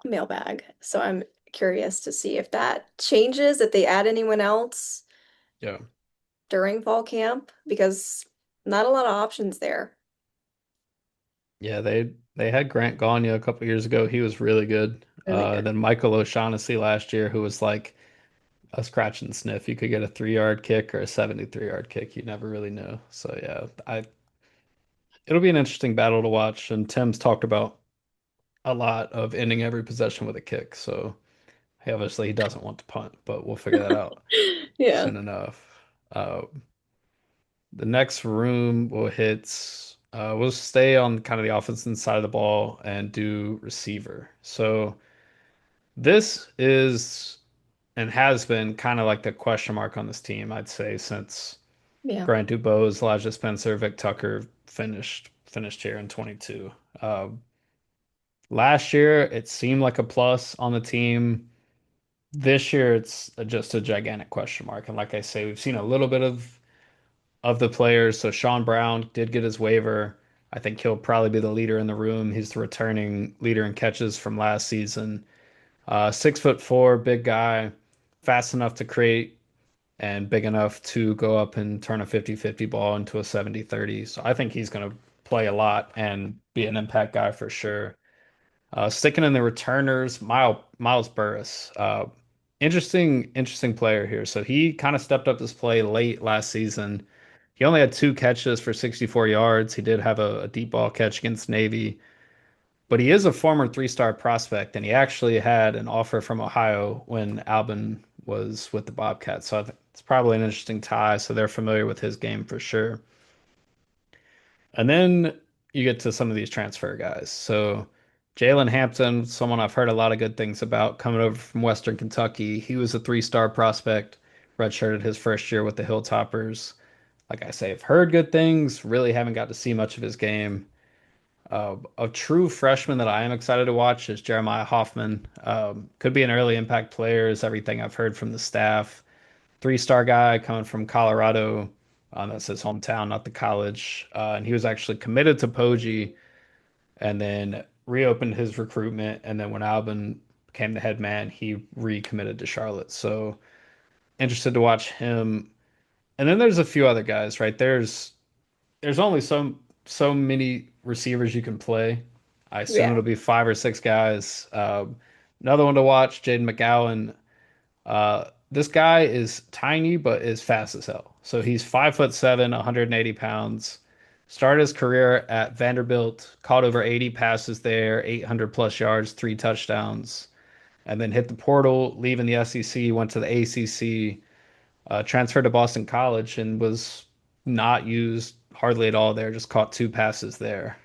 mailbag. So I'm curious to see if that changes, if they add anyone else Yeah. during fall camp, because not a lot of options there. Yeah, they had Grant Gagne a couple years ago. He was really good. Really good. Then Michael O'Shaughnessy last year, who was like a scratch and sniff. You could get a 3 yard kick or a 73 yard kick. You never really know. So yeah, I it'll be an interesting battle to watch. And Tim's talked about a lot of ending every possession with a kick. So obviously he doesn't want to punt, but we'll figure that out Yeah. soon enough. Uh, the next room will hit. We'll stay on kind of the offensive side of the ball and do receiver. So this is and has been kind of like the question mark on this team, I'd say, since Yeah. Grant Dubose, Elijah Spencer, Vic Tucker finished here in 22. Last year, it seemed like a plus on the team. This year, it's just a gigantic question mark. And like I say, we've seen a little bit of the players. So Sean Brown did get his waiver. I think he'll probably be the leader in the room. He's the returning leader in catches from last season. 6'4", big guy, fast enough to create and big enough to go up and turn a 50-50 ball into a 70-30. So I think he's going to play a lot and be an impact guy for sure. Sticking in the returners, Miles Burris. Interesting player here. So he kind of stepped up his play late last season. He only had two catches for 64 yards. He did have a deep ball catch against Navy, but he is a former three-star prospect, and he actually had an offer from Ohio when Albin was with the Bobcats. So I think it's probably an interesting tie. So they're familiar with his game for sure. And then you get to some of these transfer guys. So Jalen Hampton, someone I've heard a lot of good things about, coming over from Western Kentucky. He was a three-star prospect, redshirted his first year with the Hilltoppers. Like I say, I've heard good things, really haven't got to see much of his game. A true freshman that I am excited to watch is Jeremiah Hoffman. Could be an early impact player, is everything I've heard from the staff. Three-star guy coming from Colorado. That's his hometown, not the college. And he was actually committed to Poggi and then reopened his recruitment. And then when Albin became the head man, he recommitted to Charlotte. So interested to watch him. And then there's a few other guys, right? There's only so many receivers you can play. I assume Yeah. it'll be five or six guys. Another one to watch, Jaden McGowan. This guy is tiny but is fast as hell. So he's 5'7", 180 pounds. Started his career at Vanderbilt, caught over 80 passes there, 800 plus yards, three touchdowns, and then hit the portal, leaving the SEC, went to the ACC, transferred to Boston College, and was not used hardly at all there. Just caught two passes there.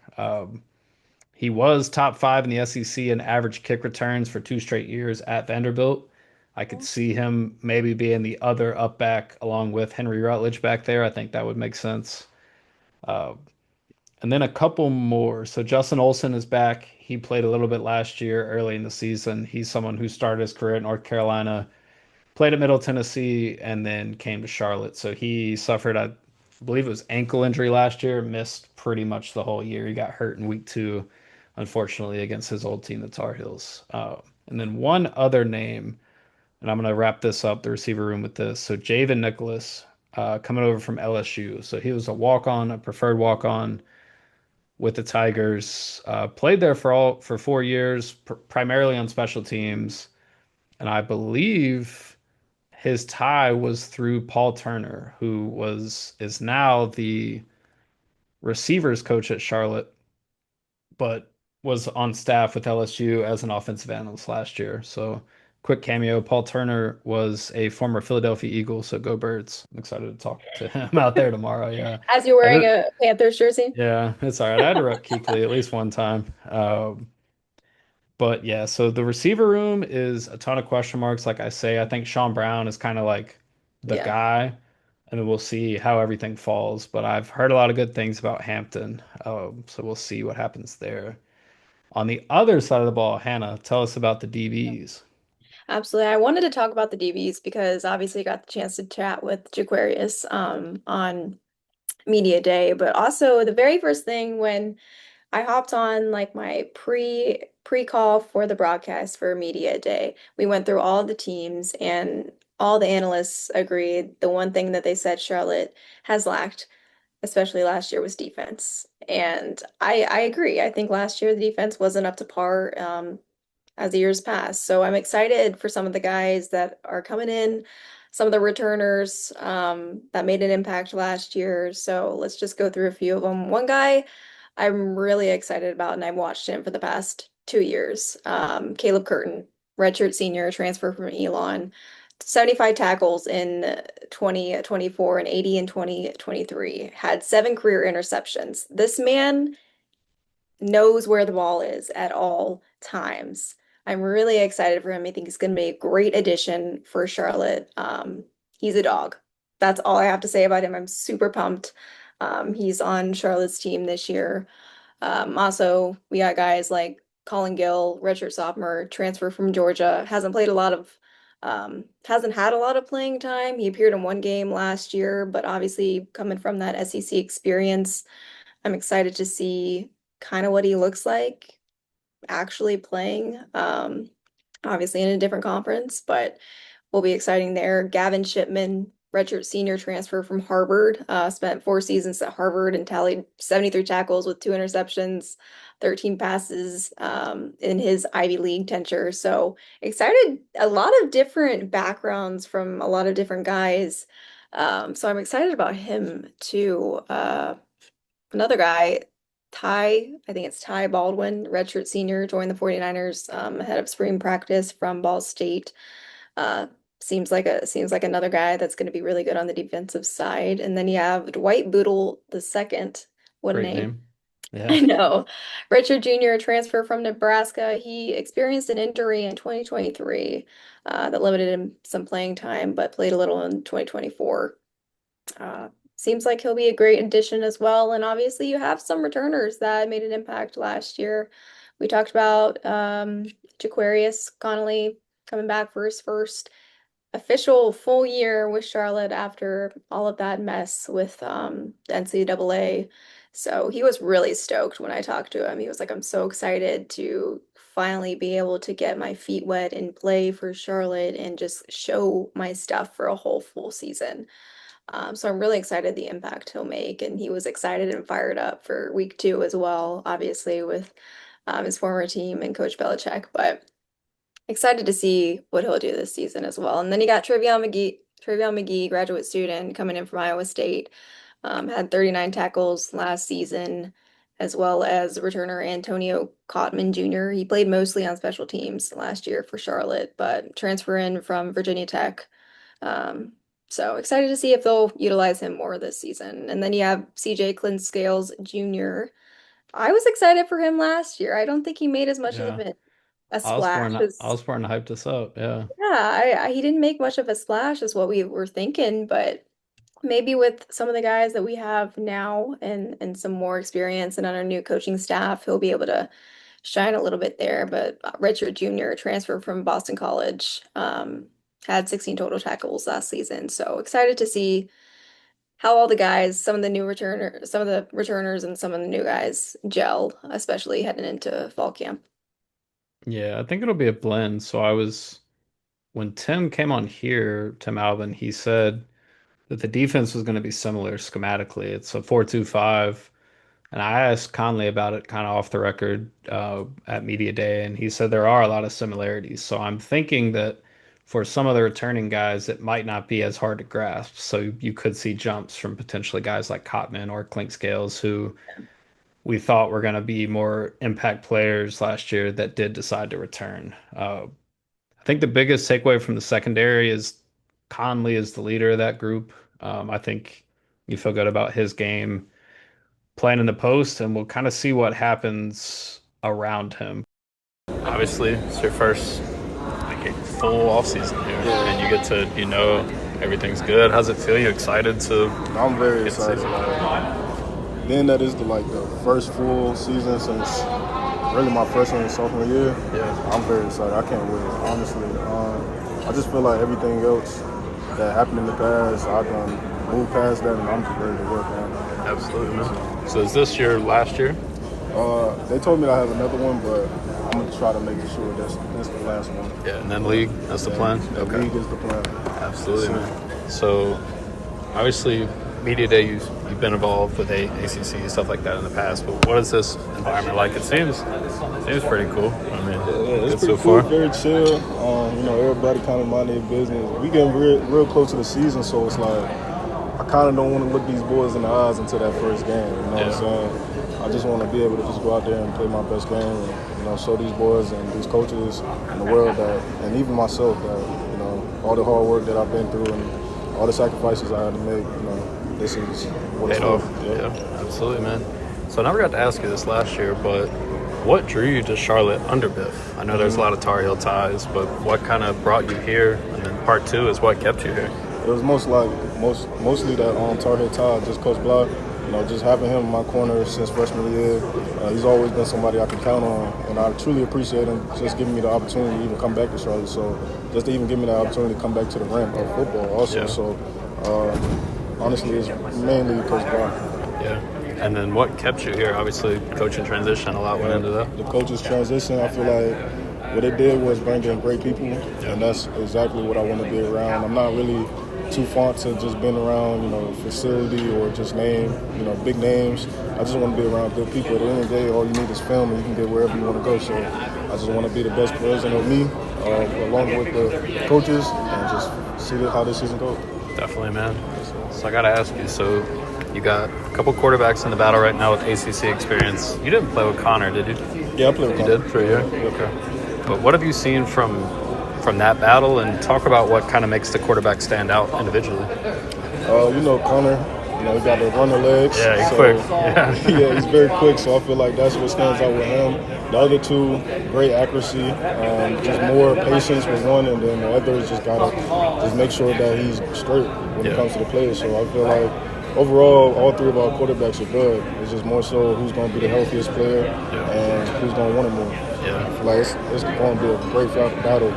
He was top five in the SEC in average kick returns for 2 straight years at Vanderbilt. I could see him maybe being the other up back along with Henry Rutledge back there. I think that would make sense. Uh, and then a couple more. So Justin Olson is back. He played a little bit last year early in the season. He's someone who started his career at North Carolina, played at Middle Tennessee, and then came to Charlotte. So he suffered, I believe it was ankle injury last year, missed pretty much the whole year. He got hurt in week 2, unfortunately, against his old team, the Tar Heels. And then one other name, and I'm going to wrap this up, the receiver room, with this. So Javen Nicholas, coming over from LSU. So he was a walk-on, a preferred walk-on with the Tigers. Played there for 4 years, primarily on special teams. And I believe his tie was through Paul Turner, who is now the receivers coach at Charlotte, but was on staff with LSU as an offensive analyst last year. So quick cameo. Paul Turner was a former Philadelphia Eagle, so go Birds. I'm excited to talk to him out there tomorrow. Yeah. As you're I wearing did, a Panthers jersey. yeah, it's all right. I had to rep Kuechly at least one time. But yeah, so the receiver room is a ton of question marks. Like I say, I think Sean Brown is kind of like the Yeah. guy, and then we'll see how everything falls. But I've heard a lot of good things about Hampton, so we'll see what happens there. On the other side of the ball, Hannah, tell us about the DBs. Absolutely. I wanted to talk about the DBs because obviously I got the chance to chat with Ja'Qurious on media day, but also the very first thing when I hopped on like my pre-call for the broadcast for media day. We went through all the teams and all the analysts agreed the one thing that they said Charlotte has lacked, especially last year, was defense. And I agree. I think last year the defense wasn't up to par as the years pass. So I'm excited for some of the guys that are coming in, some of the returners that made an impact last year. So let's just go through a few of them. One guy I'm really excited about, and I've watched him for the past 2 years. Caleb Curtin, redshirt senior, transfer from Elon, 75 tackles in 2024 and 80 in 2023, had 7 career interceptions. This man knows where the ball is at all times. I'm really excited for him. I think he's going to be a great addition for Charlotte. He's a dog. That's all I have to say about him. I'm super pumped. He's on Charlotte's team this year. Also, we got guys like Colin Gill, redshirt sophomore, transfer from Georgia, hasn't had a lot of playing time. He appeared in one game last year, but obviously coming from that SEC experience, I'm excited to see kind of what he looks like actually playing. Obviously in a different conference, but will be exciting there. Gavin Shipman, redshirt senior transfer from Harvard. Spent 4 seasons at Harvard and tallied 73 tackles with 2 interceptions, 13 passes in his Ivy League tenure. So excited, a lot of different backgrounds from a lot of different guys. So I'm excited about him too. Another guy, I think it's Ty Baldwin, redshirt senior, joined the 49ers ahead of spring practice from Ball State. Uh, seems like another guy that's going to be really good on the defensive side. And then you have Dwight Boodle the second. What a Great name. name. I Yeah. know. Richard Jr., transfer from Nebraska. He experienced an injury in 2023 that limited him some playing time, but played a little in 2024. Uh, Seems like he'll be a great addition as well. And obviously, you have some returners that made an impact last year. We talked about Ja'Qurious Conley coming back for his first official full year with Charlotte after all of that mess with the NCAA. So he was really stoked when I talked to him. He was like, I'm so excited to finally be able to get my feet wet and play for Charlotte and just show my stuff for a whole full season. So I'm really excited the impact he'll make. And he was excited and fired up for week 2 as well, obviously with his former team and Coach Belichick. But excited to see what he'll do this season as well. And then you got Travion McGee, graduate student coming in from Iowa State, had 39 tackles last season, as well as returner Antonio Cotman Jr. He played mostly on special teams last year for Charlotte, but transfer in from Virginia Tech. So excited to see if they'll utilize him more this season. And then you have CJ Clint Scales Jr. I was excited for him last year. I don't think he made as much of Yeah. a splash as Osborne hyped this up. Yeah. yeah, he didn't make much of a splash as what we were thinking, but maybe with some of the guys that we have now and some more experience and on our new coaching staff, he'll be able to shine a little bit there. But Richard Jr., transfer from Boston College, had 16 total tackles last season. So excited to see how all the guys, some of the returners and some of the new guys gel, especially heading into fall camp. Yeah, I think it'll be a blend. When Tim came on here, Tim Albin, he said that the defense was going to be similar schematically. It's a 4-2-5. And I asked Conley about it kind of off the record at Media Day, and he said there are a lot of similarities. So I'm thinking that for some of the returning guys, it might not be as hard to grasp. So you could see jumps from potentially guys like Cotman or Clink Scales, who we thought were going to be more impact players last year that did decide to return. I think the biggest takeaway from the secondary is Conley is the leader of that group. I think you feel good about his game playing in the post, and we'll kind of see what happens around him. Obviously, it's your first full off season here, and you get to everything's good. How's it feel? You excited to? I'm very excited. Then that is the first full season since really my freshman and sophomore year. Yeah, I'm very excited. I can't wait. Honestly, I just feel like everything else that happened in the past, I've done moved past that, and I'm just ready to work on it. absolutely. So is this your last year? They told me I have another one, but I'm gonna try to make sure that's the last one. Yeah, and then league. That's the plan. The league is the plan. Absolutely, man. So obviously, Media Day, you've been involved with ACC stuff like that in the past, but what is this environment like? It seems pretty cool. I mean, It's good pretty so cool, far. very chill. Everybody kind of mind their business. We getting real close to the season, so it's like I kind of don't want to look these boys in the eyes until that first game. You know what I'm saying? I just want to be able to just go out there and play my best game, and show these boys and these coaches and the world that, and even myself, that all the hard work that I've been through and all the sacrifices I had to make. This is what it's Paid off. for. Yeah, absolutely, man. So I never got to ask you this last year, but what drew you to Charlotte under Biff? I know there's a lot of Tar Heel ties, but what kind of brought you here? And then part 2 is what kept you here. It was mostly that Tar Heel tie, just Coach Block. Just having him in my corner since freshman year. He's always been somebody I can count on, and I truly appreciate him just giving me the opportunity to even come back to Charlotte. So just to even give me the opportunity to come back to the ramp of football also. Yeah. So honestly, it's mainly Coach Block. Yeah. And then what kept you here? Obviously, coaching transition, a lot went into that. The coach's transition, I feel like what it did was bring in great people, and that's exactly what I want to be around. I'm not really too fond to just being around, facility or just big names. I just want to be around good people. At the end of the day, all you need is film, and you can get wherever you want to go. So I just want to be the best version of me, along with the coaches, and just see how this season goes. Definitely, man. So I got to ask you, so you got a couple quarterbacks in the battle right now with ACC experience. You didn't play with Connor, did you? Yeah, I played with Connor. You did for a year? Okay. But what have you seen from that battle, and talk about what kind of makes the quarterback stand out individually? Connor, he got the runner legs. Yeah, he's quick. Yeah. Yeah, he's very quick, so I feel like that's what stands out with him. The other two, great accuracy, just more patience with one, and then the others just got to just make sure that he's straight when it comes to the players. So I feel like overall, all three of our quarterbacks are good. It's just more so who's going to be the healthiest player and who's going to want it more. Yeah. I feel like it's going to be a great battle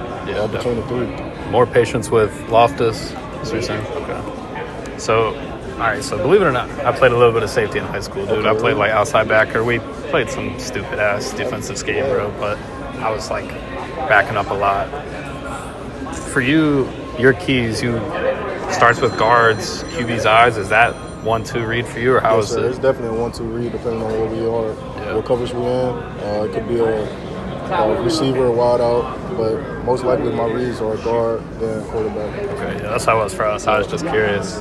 between the three. More patience with Loftus, that's what you're saying? Okay. So, all right, so believe it or not, I played a little bit of safety in high school, dude. I played like outside backer. We played some stupid-ass defensive scheme, bro, but I was like backing up a lot. For you, your keys, starts with guards, QB's eyes. Is that 1-2 read for you, or how is it? It's definitely a 1-2 read depending on where we are, what coverage we're in. It could be a receiver, a wide out, but most likely my reads are guard, then quarterback. Okay, yeah, that's how it was for us. I was just curious.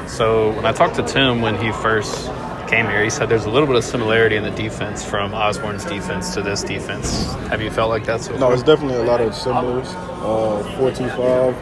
So when I talked to Tim when he first came here, he said there's a little bit of similarity in the defense from Osborne's defense to this defense. Have you felt like that so far? No, it's definitely a lot of similars. 4-2-5,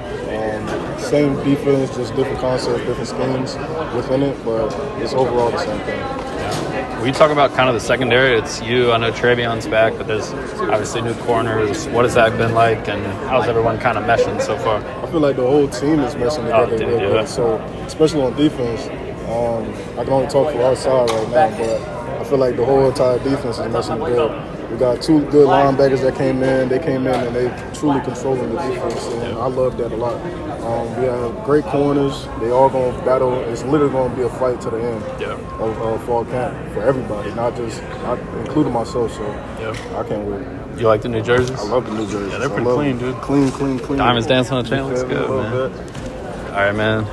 same defense, just different concepts, different schemes within it, but it's overall the same thing. Yeah. When you talk about kind of the secondary, it's you. I know Travion's back, but there's obviously new corners. What has that been like, and how's everyone kind of meshing so far? I feel like the whole team is meshing together real good. So, especially on defense, I can only talk for our side right now, but I feel like the whole entire defense is meshing good. We got two good linebackers that came in. They came in and they truly controlling the defense, and I love that a lot. We have great corners. They all going to battle. It's literally going to be a fight to the end of fall camp for everybody, not including myself. So I can't wait. You like the New Jerseys? I love the New Jerseys. Yeah, they're pretty clean, dude. Clean. Diamonds dance on the chain. Looks good, man. All right, man.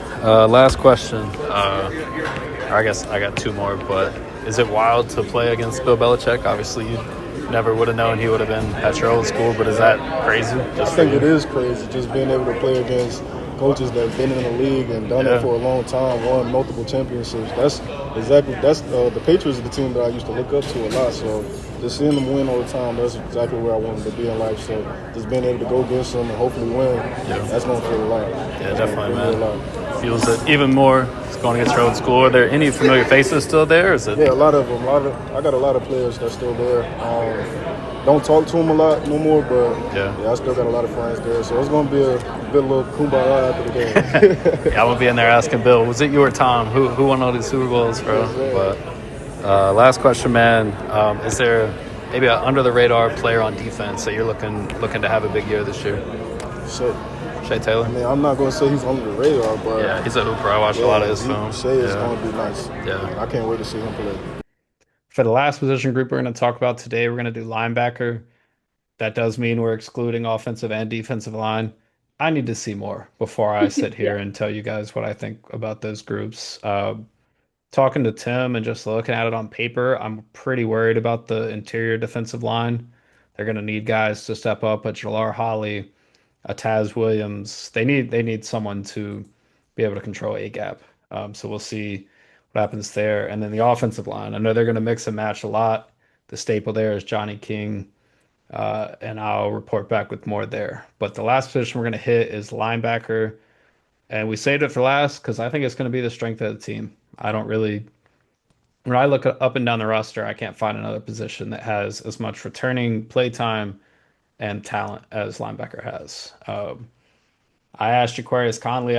Last question. I guess I got two more, but is it wild to play against Bill Belichick? Obviously, you never would have known he would have been at your old school, but is that crazy? I think it is crazy, just being able to play against coaches that have been in the league and done it for a long time, won multiple championships. The Patriots are the team that I used to look up to a lot. So just seeing them win all the time, that's exactly where I wanted to be in life. So just being able to go against them and hopefully win, that's going to feel a lot. Yeah, definitely, man. Feels it even more. It's going against your old school. Are there any familiar faces still there? Is it? Yeah, a lot of them. I got a lot of players that's still there. Don't talk to them a lot no more, but I still got a lot of friends there. So it's going to be a good little kumbaya after the game. I'm going to be in there asking Bill, was it you or Tom? Who won all these Super Bowls, bro? But last question, man. Is there maybe an under-the-radar player on defense that you're looking to have a big year this year? Shea Taylor? I mean, I'm not going to say he's under the radar, but... Yeah, he's a hooper. I watched a lot of his film. Shea is going to be nice. Yeah. I can't wait to see him play. For the last position group we're going to talk about today, we're going to do linebacker. That does mean we're excluding offensive and defensive line. I need to see more before I sit here and tell you guys what I think about those groups. Talking to Tim and just looking at it on paper, I'm pretty worried about the interior defensive line. They're going to need guys to step up, but Jalar Holly, Taz Williams, they need someone to be able to control a gap. So we'll see what happens there. And then the offensive line, I know they're going to mix and match a lot. The staple there is Johnny King, and I'll report back with more there. But the last position we're going to hit is linebacker, and we saved it for last because I think it's going to be the strength of the team. When I look up and down the roster, I can't find another position that has as much returning play time and talent as linebacker has. I asked Ja'Qurious Conley,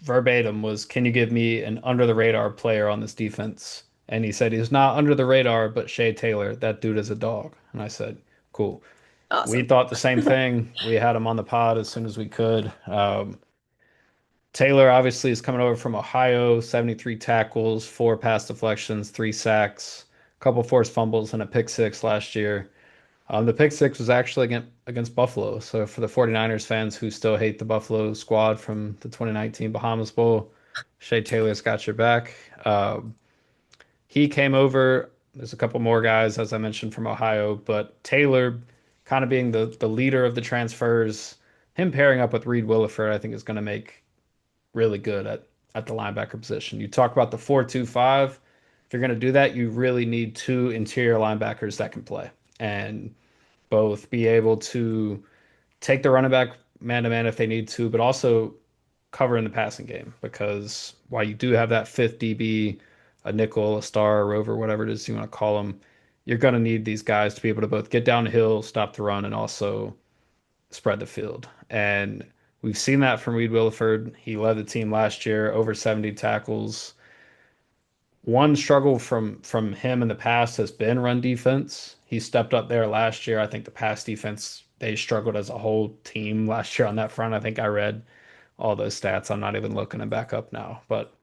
verbatim was, can you give me an under the radar player on this defense? And he said he's not under the radar, but Shea Taylor, that dude is a dog. And I said, cool. Awesome. We thought the same thing. We had him on the pod as soon as we could. Taylor obviously is coming over from Ohio, 73 tackles, 4 pass deflections, 3 sacks, a couple forced fumbles, and a pick 6 last year. The pick six was actually against Buffalo. So for the 49ers fans who still hate the Buffalo squad from the 2019 Bahamas Bowl, Shea Taylor's got your back. Um, he came over. There's a couple more guys, as I mentioned, from Ohio, but Taylor kind of being the leader of the transfers, him pairing up with Reed Williford, I think is going to make really good at the linebacker position. You talk about the 4-2-5. If you're going to do that, you really need two interior linebackers that can play and both be able to take the running back man to man if they need to, but also cover in the passing game. Because while you do have that fifth DB, a nickel, a star, a rover, whatever it is you want to call them, you're going to need these guys to be able to both get down the hill, stop the run, and also spread the field. And we've seen that from Reed Williford. He led the team last year, over 70 tackles. One struggle from him in the past has been run defense. He stepped up there last year. I think the pass defense, they struggled as a whole team last year on that front. I think I read all those stats. I'm not even looking them back up now. But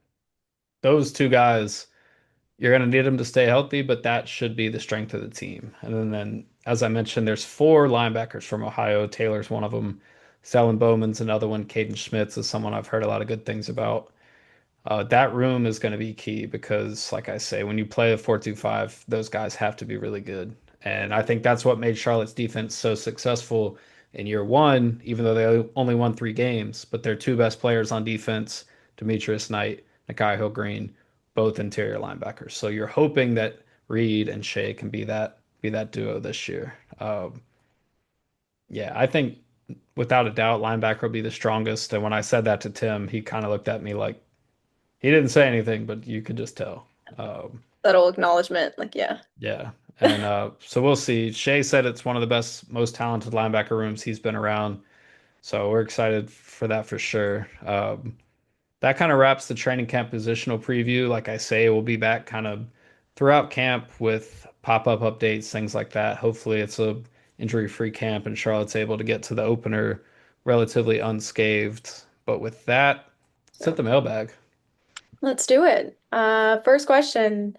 those two guys, you're going to need them to stay healthy, but that should be the strength of the team. And then as I mentioned, there's four linebackers from Ohio. Taylor's one of them. Sellen Bowman's another one. Caden Schmitz is someone I've heard a lot of good things about. That room is going to be key because, like I say, when you play a 4-2-5, those guys have to be really good. And I think that's what made Charlotte's defense so successful in year one, even though they only won 3 games. But their two best players on defense, Demetrius Knight, Nakai Hill Green, both interior linebackers. So you're hoping that Reed and Shea can be that duo this year. Yeah, I think without a doubt, linebacker will be the strongest. And when I said that to Tim, he kind of looked at me like he didn't say anything, but you could just tell. Subtle acknowledgement, like yeah. Yeah. And so we'll see. Shea said it's one of the best, most talented linebacker rooms he's been around. So we're excited for that for sure. That kind of wraps the training camp positional preview. Like I say, we'll be back kind of throughout camp with pop-up updates, things like that. Hopefully it's a injury-free camp and Charlotte's able to get to the opener relatively unscathed. But with that, set So the mailbag. let's do it. First question,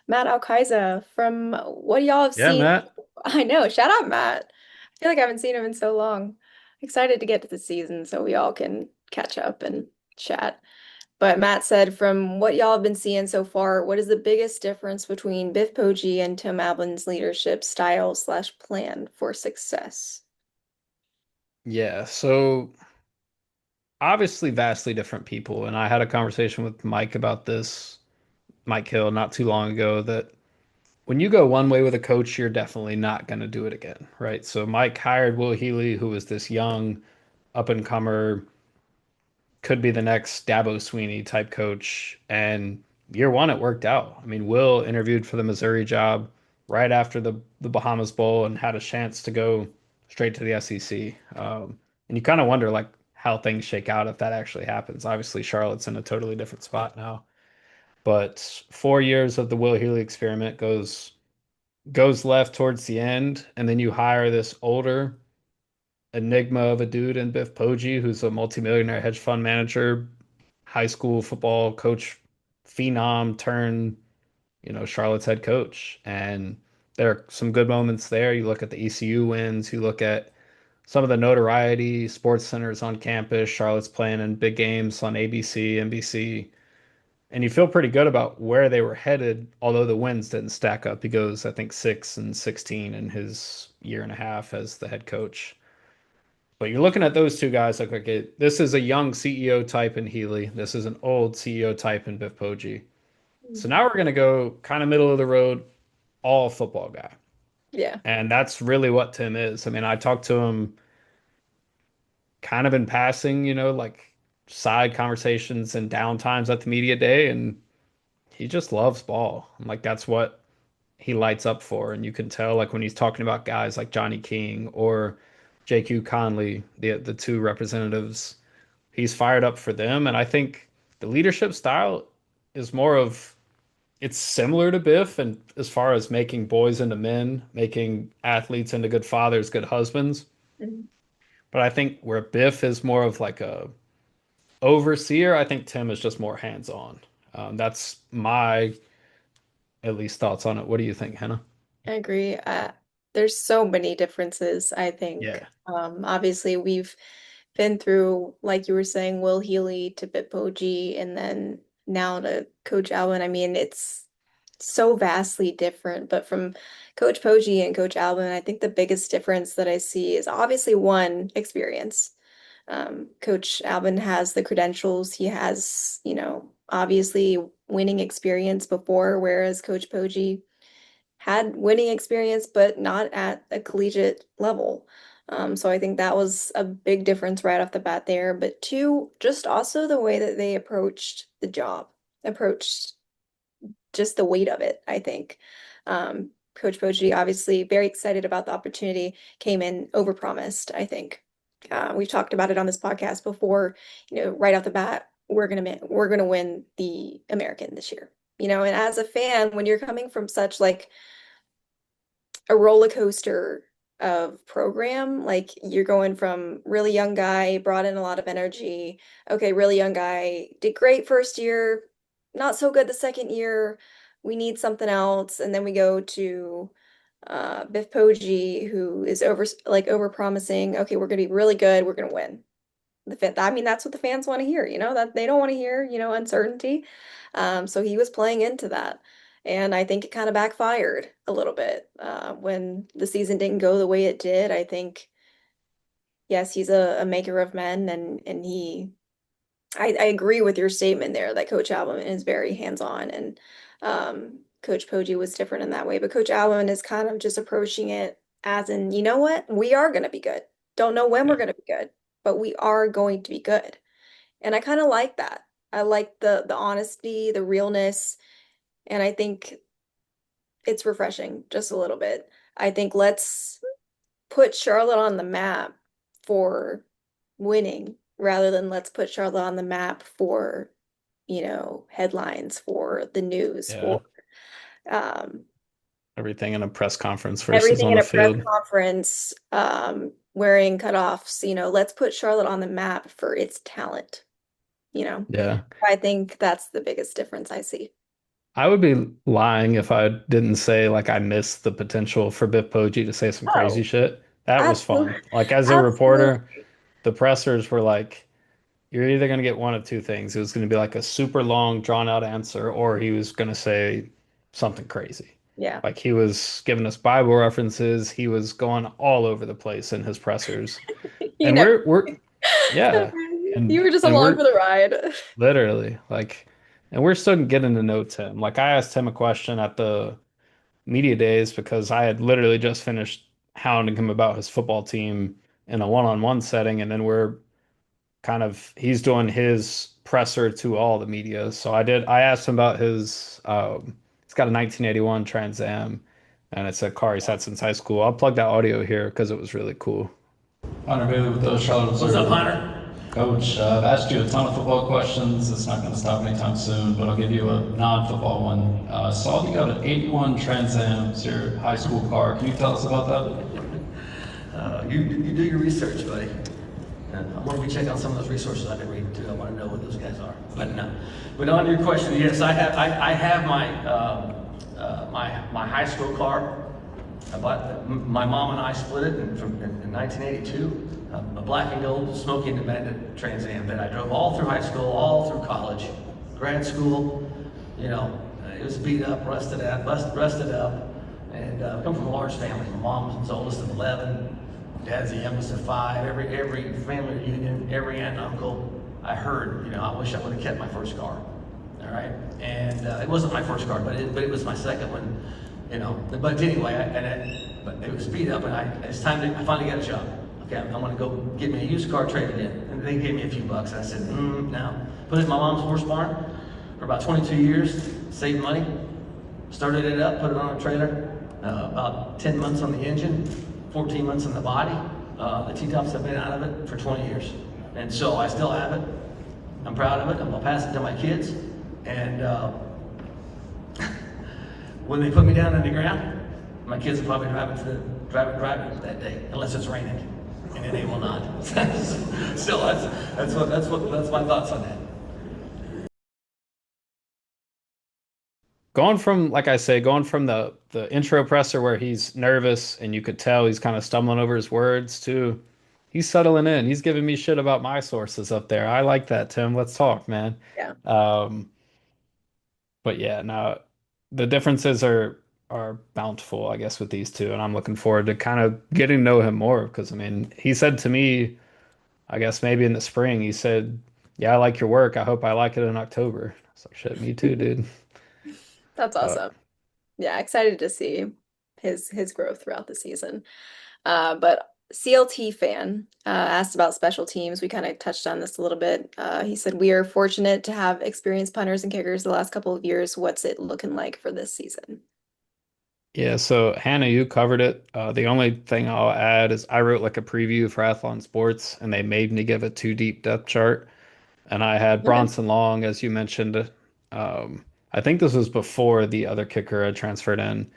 Matt Alkiza, from what y'all have Yeah, seen. Matt. I know, shout out Matt. I feel like I haven't seen him in so long. Excited to get to the season so we all can catch up and chat. But Matt said, from what y'all have been seeing so far, what is the biggest difference between Biff Poggi and Tim Albin's leadership style slash plan for success? Yeah, so obviously vastly different people. And I had a conversation with Mike about this, Mike Hill, not too long ago, that when you go one way with a coach, you're definitely not going to do it again, right? So Mike hired Will Healy, who was this young up and comer, could be the next Dabo Sweeney type coach. And year one, it worked out. I mean, Will interviewed for the Missouri job right after the Bahamas Bowl and had a chance to go straight to the SEC. And you kind of wonder like how things shake out if that actually happens. Obviously, Charlotte's in a totally different spot now. But 4 years of the Will Healy experiment goes left towards the end, and then you hire this older enigma of a dude in Biff Poggi, who's a multimillionaire hedge fund manager, high school football coach, phenom turn, Charlotte's head coach. And there are some good moments there. You look at the ECU wins, you look at some of the notoriety, sports centers on campus, Charlotte's playing in big games on ABC, NBC, and you feel pretty good about where they were headed, although the wins didn't stack up. He goes, I think, 6-16 in his year and a half as the head coach. But you're looking at those two guys like, okay, this is a young CEO type in Healy. This is an old CEO type in Biff Poggi. So now we're going to go kind of middle of the road, all football guy. Yeah. And that's really what Tim is. I mean, I talked to him kind of in passing, like side conversations and downtimes at the media day, and he just loves ball. Like that's what he lights up for. And you can tell like when he's talking about guys like Johnny King or JQ Conley, the two representatives, he's fired up for them. And I think the leadership style is more of it's similar to Biff and as far as making boys into men, making athletes into good fathers, good husbands. Mhm. But I think where Biff is more of like a overseer, I think Tim is just more hands-on. That's my at least thoughts on it. What do you think, Hannah? I agree. There's so many differences, I think. Yeah. Obviously, we've been through, like you were saying, Will Healy to Bitboji, and then now to Coach Alvin. I mean, it's so vastly different. But from Coach Poggi and Coach Alvin, I think the biggest difference that I see is obviously one, experience. Coach Alvin has the credentials. He has, obviously winning experience before, whereas Coach Poggi had winning experience, but not at a collegiate level. So I think that was a big difference right off the bat there. But two, just also the way that they approached the job, approached just the weight of it, I think. Coach Poggi, obviously very excited about the opportunity, came in overpromised, I think. We've talked about it on this podcast before, right off the bat, we're gonna win the American this year. And as a fan, when you're coming from such like a roller coaster of program, like you're going from really young guy, brought in a lot of energy. Okay, really young guy, did great first year, not so good the second year. We need something else. And then we go to Biff Poggi, who is over promising. Okay, we're gonna be really good, we're gonna win. I mean, that's what the fans want to hear, that they don't want to hear, uncertainty. So he was playing into that. And I think it kind of backfired a little bit when the season didn't go the way it did. I think, yes, he's a maker of men, and I agree with your statement there that Coach Alvin is very hands-on, and Coach Poggi was different in that way. But Coach Alvin is kind of just approaching it as in, you know what, we are going to be good. Don't know when we're going to be good, but we are going to be good. And I kind of like that. I like the honesty, the realness, and I think it's refreshing just a little bit. I think let's put Charlotte on the map for winning rather than let's put Charlotte on the map for, headlines, for the news, Yeah. for um, Everything in a press conference versus everything on in the a press field. conference, wearing cutoffs. Let's put Charlotte on the map for its talent. Yeah. I think that's the biggest difference I see. I would be lying if I didn't say like I missed the potential for Biff Poggi to say some crazy Oh, shit. That was absolutely. fun. Like as a reporter, Absolutely. the pressers were like, you're either going to get one of two things. It was going to be like a super long, drawn out answer, or he was going to say something crazy. Yeah. Like he was giving us Bible references. He was going all over the place in his pressers. You And never. we're yeah. You And were just and along we're for the ride. literally like and we're still getting to know Tim. Like I asked him a question at the media days because I had literally just finished hounding him about his football team in a one-on-one setting, and then he's doing his presser to all the media. So I asked him about he's got a 1981 Trans Am, and it's a car he's had since high school. I'll plug that audio here because it was really cool. Hunter Bailey with the Charlotte Observer. What's up, Hunter? Coach, I've asked you a ton of football questions. It's not going to stop anytime soon, but I'll give you a non-football one. Saw you got an 81 Trans Am. It's your high school car. Can you tell us about that? You do your research, buddy. And I want to be checking out some of those resources I've been reading too. I want to know what those guys are. But no. But on your question, yes, I have my high school car. My mom and I split it in 1982. A black and gold smoky independent Trans Am that I drove all through high school, all through college, grad school. It was beat up, rusted up, and I come from a large family. My mom's the oldest of 11. Dad's the youngest of 5. Every family reunion, every aunt and uncle, I heard, I wish I would have kept my first car. All right, and it wasn't my first car, but it was my second one. But anyway, but it was beat up, and it's time I finally got a job. Okay, I'm gonna go get me a used car, trade it in, and they gave me a few bucks. I said, no. Put it in my mom's horse barn for about 22 years, saved money, started it up, put it on a trailer. About 10 months on the engine, 14 months on the body. The T-tops have been out of it for 20 years. And so I still have it. I'm proud of it. I'm gonna pass it to my kids. And when they put me down in the ground, my kids will probably drive it that day, unless it's raining. And they will not. So that's my thoughts on that. going from, like I say, going from the intro presser where he's nervous and you could tell he's kind of stumbling over his words to he's settling in. He's giving me shit about my sources up there. I like that, Tim. Let's talk, man. Yeah. Um, but yeah, no, the differences are bountiful, I guess, with these two, and I'm looking forward to kind of getting to know him more because I mean, he said to me, I guess maybe in the spring, he said, "Yeah, I like your work. I hope I like it in October." I was like, "Shit, me too, dude." That's But awesome. Yeah, excited to see his growth throughout the season. But CLT fan asked about special teams. We kind of touched on this a little bit. He said, "We are fortunate to have experienced punters and kickers the last couple of years. What's it looking like for this season?" yeah, so Hannah, you covered it. The only thing I'll add is I wrote like a preview for Athlon Sports, and they made me give a too deep depth chart. And I had Okay. Bronson Long, as you mentioned. I think this was before the other kicker had transferred in,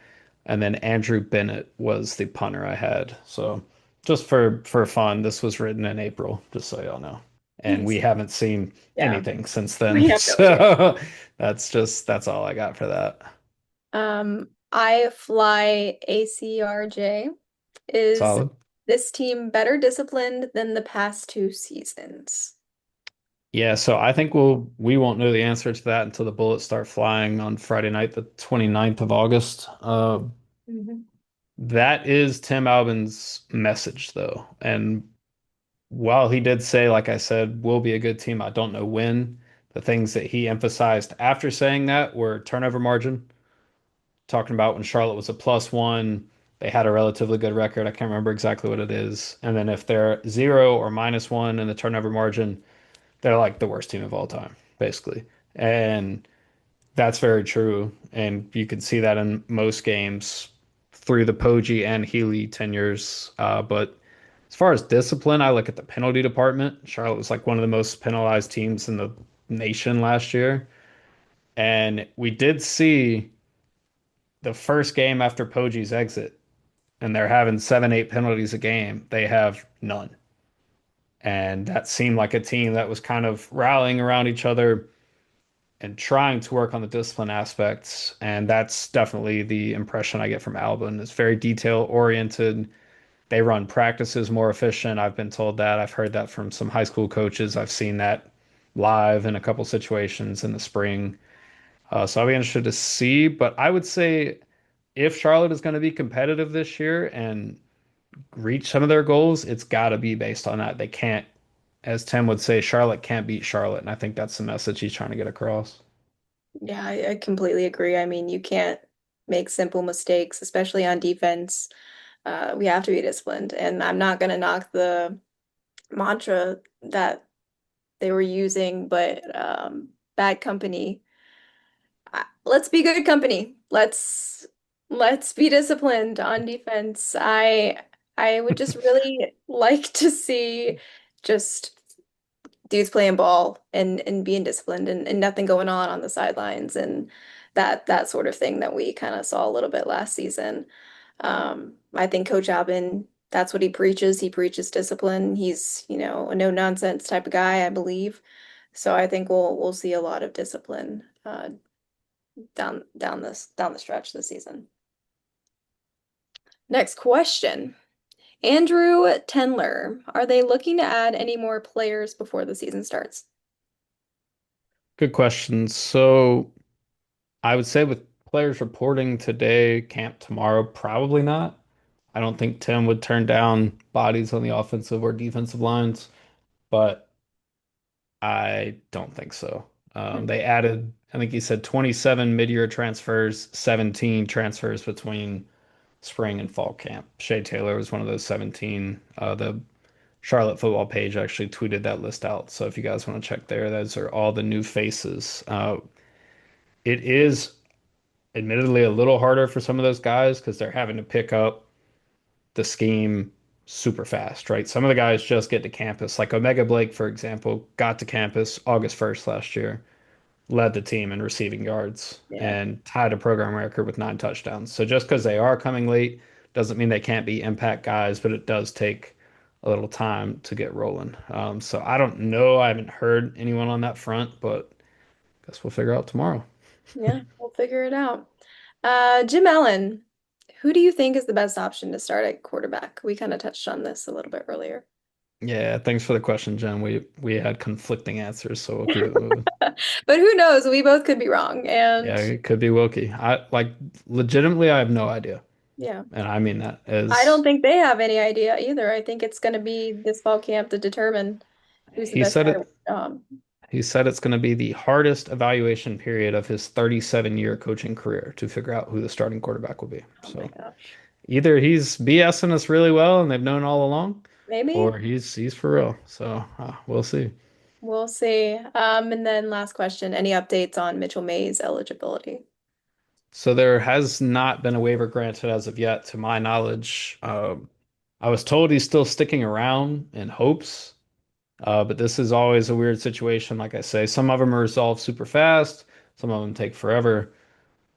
and then Andrew Bennett was the punter I had. So just for fun, this was written in April, just so y'all know. And we Nice. haven't seen Yeah, anything since we then. have no idea. So that's all I got for that. I fly ACRJ. Is Solid. this team better disciplined than the past two seasons? Yeah, so I think we won't know the answer to that until the bullets start flying on Friday night, the 29th of August. Mhm. That is Tim Albin's message, though. And while he did say, like I said, we'll be a good team, I don't know when. The things that he emphasized after saying that were turnover margin, talking about when Charlotte was a +1, they had a relatively good record. I can't remember exactly what it is. And then if they're 0 or -1 in the turnover margin, they're like the worst team of all time, basically. And that's very true. And you can see that in most games through the Poggi and Healy tenures. But as far as discipline, I look at the penalty department. Charlotte was like one of the most penalized teams in the nation last year. And we did see the first game after Poggi's exit, and they're having 7, 8 penalties a game. They have none. And that seemed like a team that was kind of rallying around each other and trying to work on the discipline aspects. And that's definitely the impression I get from Albin. It's very detail oriented. They run practices more efficient. I've been told that. I've heard that from some high school coaches. I've seen that live in a couple situations in the spring. So I'll be interested to see. But I would say if Charlotte is going to be competitive this year and reach some of their goals, it's got to be based on that. They can't, as Tim would say, Charlotte can't beat Charlotte. And I think that's the message he's trying to get across. Yeah, I completely agree. I mean, you can't make simple mistakes, especially on defense. We have to be disciplined. And I'm not going to knock the mantra that they were using, but bad company. Let's be good company. Let's be disciplined on defense. I would just really like to see just dudes playing ball and being disciplined and nothing going on the sidelines and that sort of thing that we kind of saw a little bit last season. I think Coach Albin, that's what he preaches. He preaches discipline. He's, a no nonsense type of guy, I believe. So I think we'll see a lot of discipline down the stretch this season. Next question. Andrew Tendler, are they looking to add any more players before the season starts? Good question. So I would say with players reporting today, camp tomorrow, probably not. I don't think Tim would turn down bodies on the offensive or defensive lines, but I don't think so. They added, I think he said 27 mid-year transfers, 17 transfers between spring and fall camp. Shea Taylor was one of those 17. The Charlotte football page actually tweeted that list out. So if you guys want to check there, those are all the new faces. It is admittedly a little harder for some of those guys because they're having to pick up the scheme super fast, right? Some of the guys just get to campus, like Omega Blake, for example, got to campus August 1st last year, led the team in receiving yards, Yeah. and tied a program record with 9 touchdowns. So just because they are coming late doesn't mean they can't be impact guys, but it does take a little time to get rolling. So I don't know. I haven't heard anyone on that front, but guess we'll figure out tomorrow. Yeah, we'll figure it out. Jim Allen, who do you think is the best option to start at quarterback? We kind of touched on this a little bit earlier. Yeah, thanks for the question, Jen. We had conflicting answers, so we'll keep it moving. But who knows? We both could be wrong. Yeah, And it could be Wilkie. I like legitimately I have no idea. yeah, And I mean that I don't as think they have any idea either. I think it's going to be this fall camp to determine who's the he best said guy to it win the job. he said it's going to be the hardest evaluation period of his 37-year coaching career to figure out who the starting quarterback will be. Oh my So gosh. either he's BSing us really well and they've known all along, Maybe or he's for real. So we'll see. we'll see. And then last question, any updates on Mitchell May's eligibility? So there has not been a waiver granted as of yet, to my knowledge. I was told he's still sticking around in hopes, but this is always a weird situation. Like I say, some of them are resolved super fast, some of them take forever.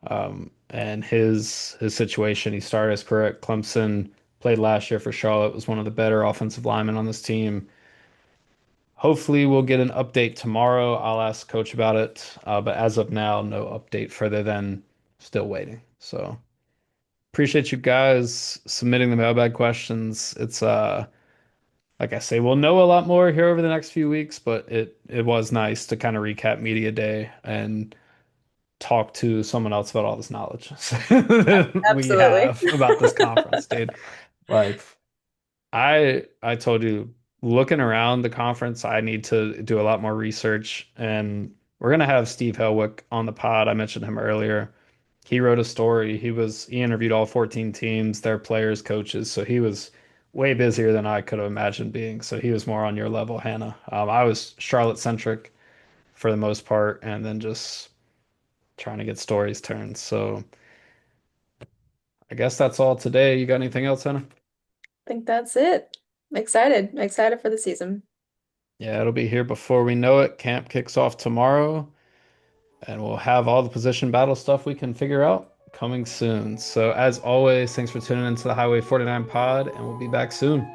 And his situation, he started his career at Clemson, played last year for Charlotte, was one of the better offensive linemen on this team. Hopefully, we'll get an update tomorrow. I'll ask coach about it. But as of now, no update further than still waiting. So appreciate you guys submitting the mailbag questions. It's like I say, we'll know a lot more here over the next few weeks, but it was nice to kind of recap media day and talk to someone else about all this knowledge that we Absolutely. have about this conference, dude. Like I told you, looking around the conference, I need to do a lot more research, and we're gonna have Steve Helwick on the pod. I mentioned him earlier. He wrote a story. He interviewed all 14 teams, their players, coaches. So he was way busier than I could have imagined being. So he was more on your level, Hannah. I was Charlotte centric for the most part, and then just trying to get stories turned. So I guess that's all today. You got anything else, Hannah? I think that's it. Excited for the season. Yeah, it'll be here before we know it. Camp kicks off tomorrow, and we'll have all the position battle stuff we can figure out coming soon. So, as always, thanks for tuning into the Highway 49 pod, and we'll be back soon.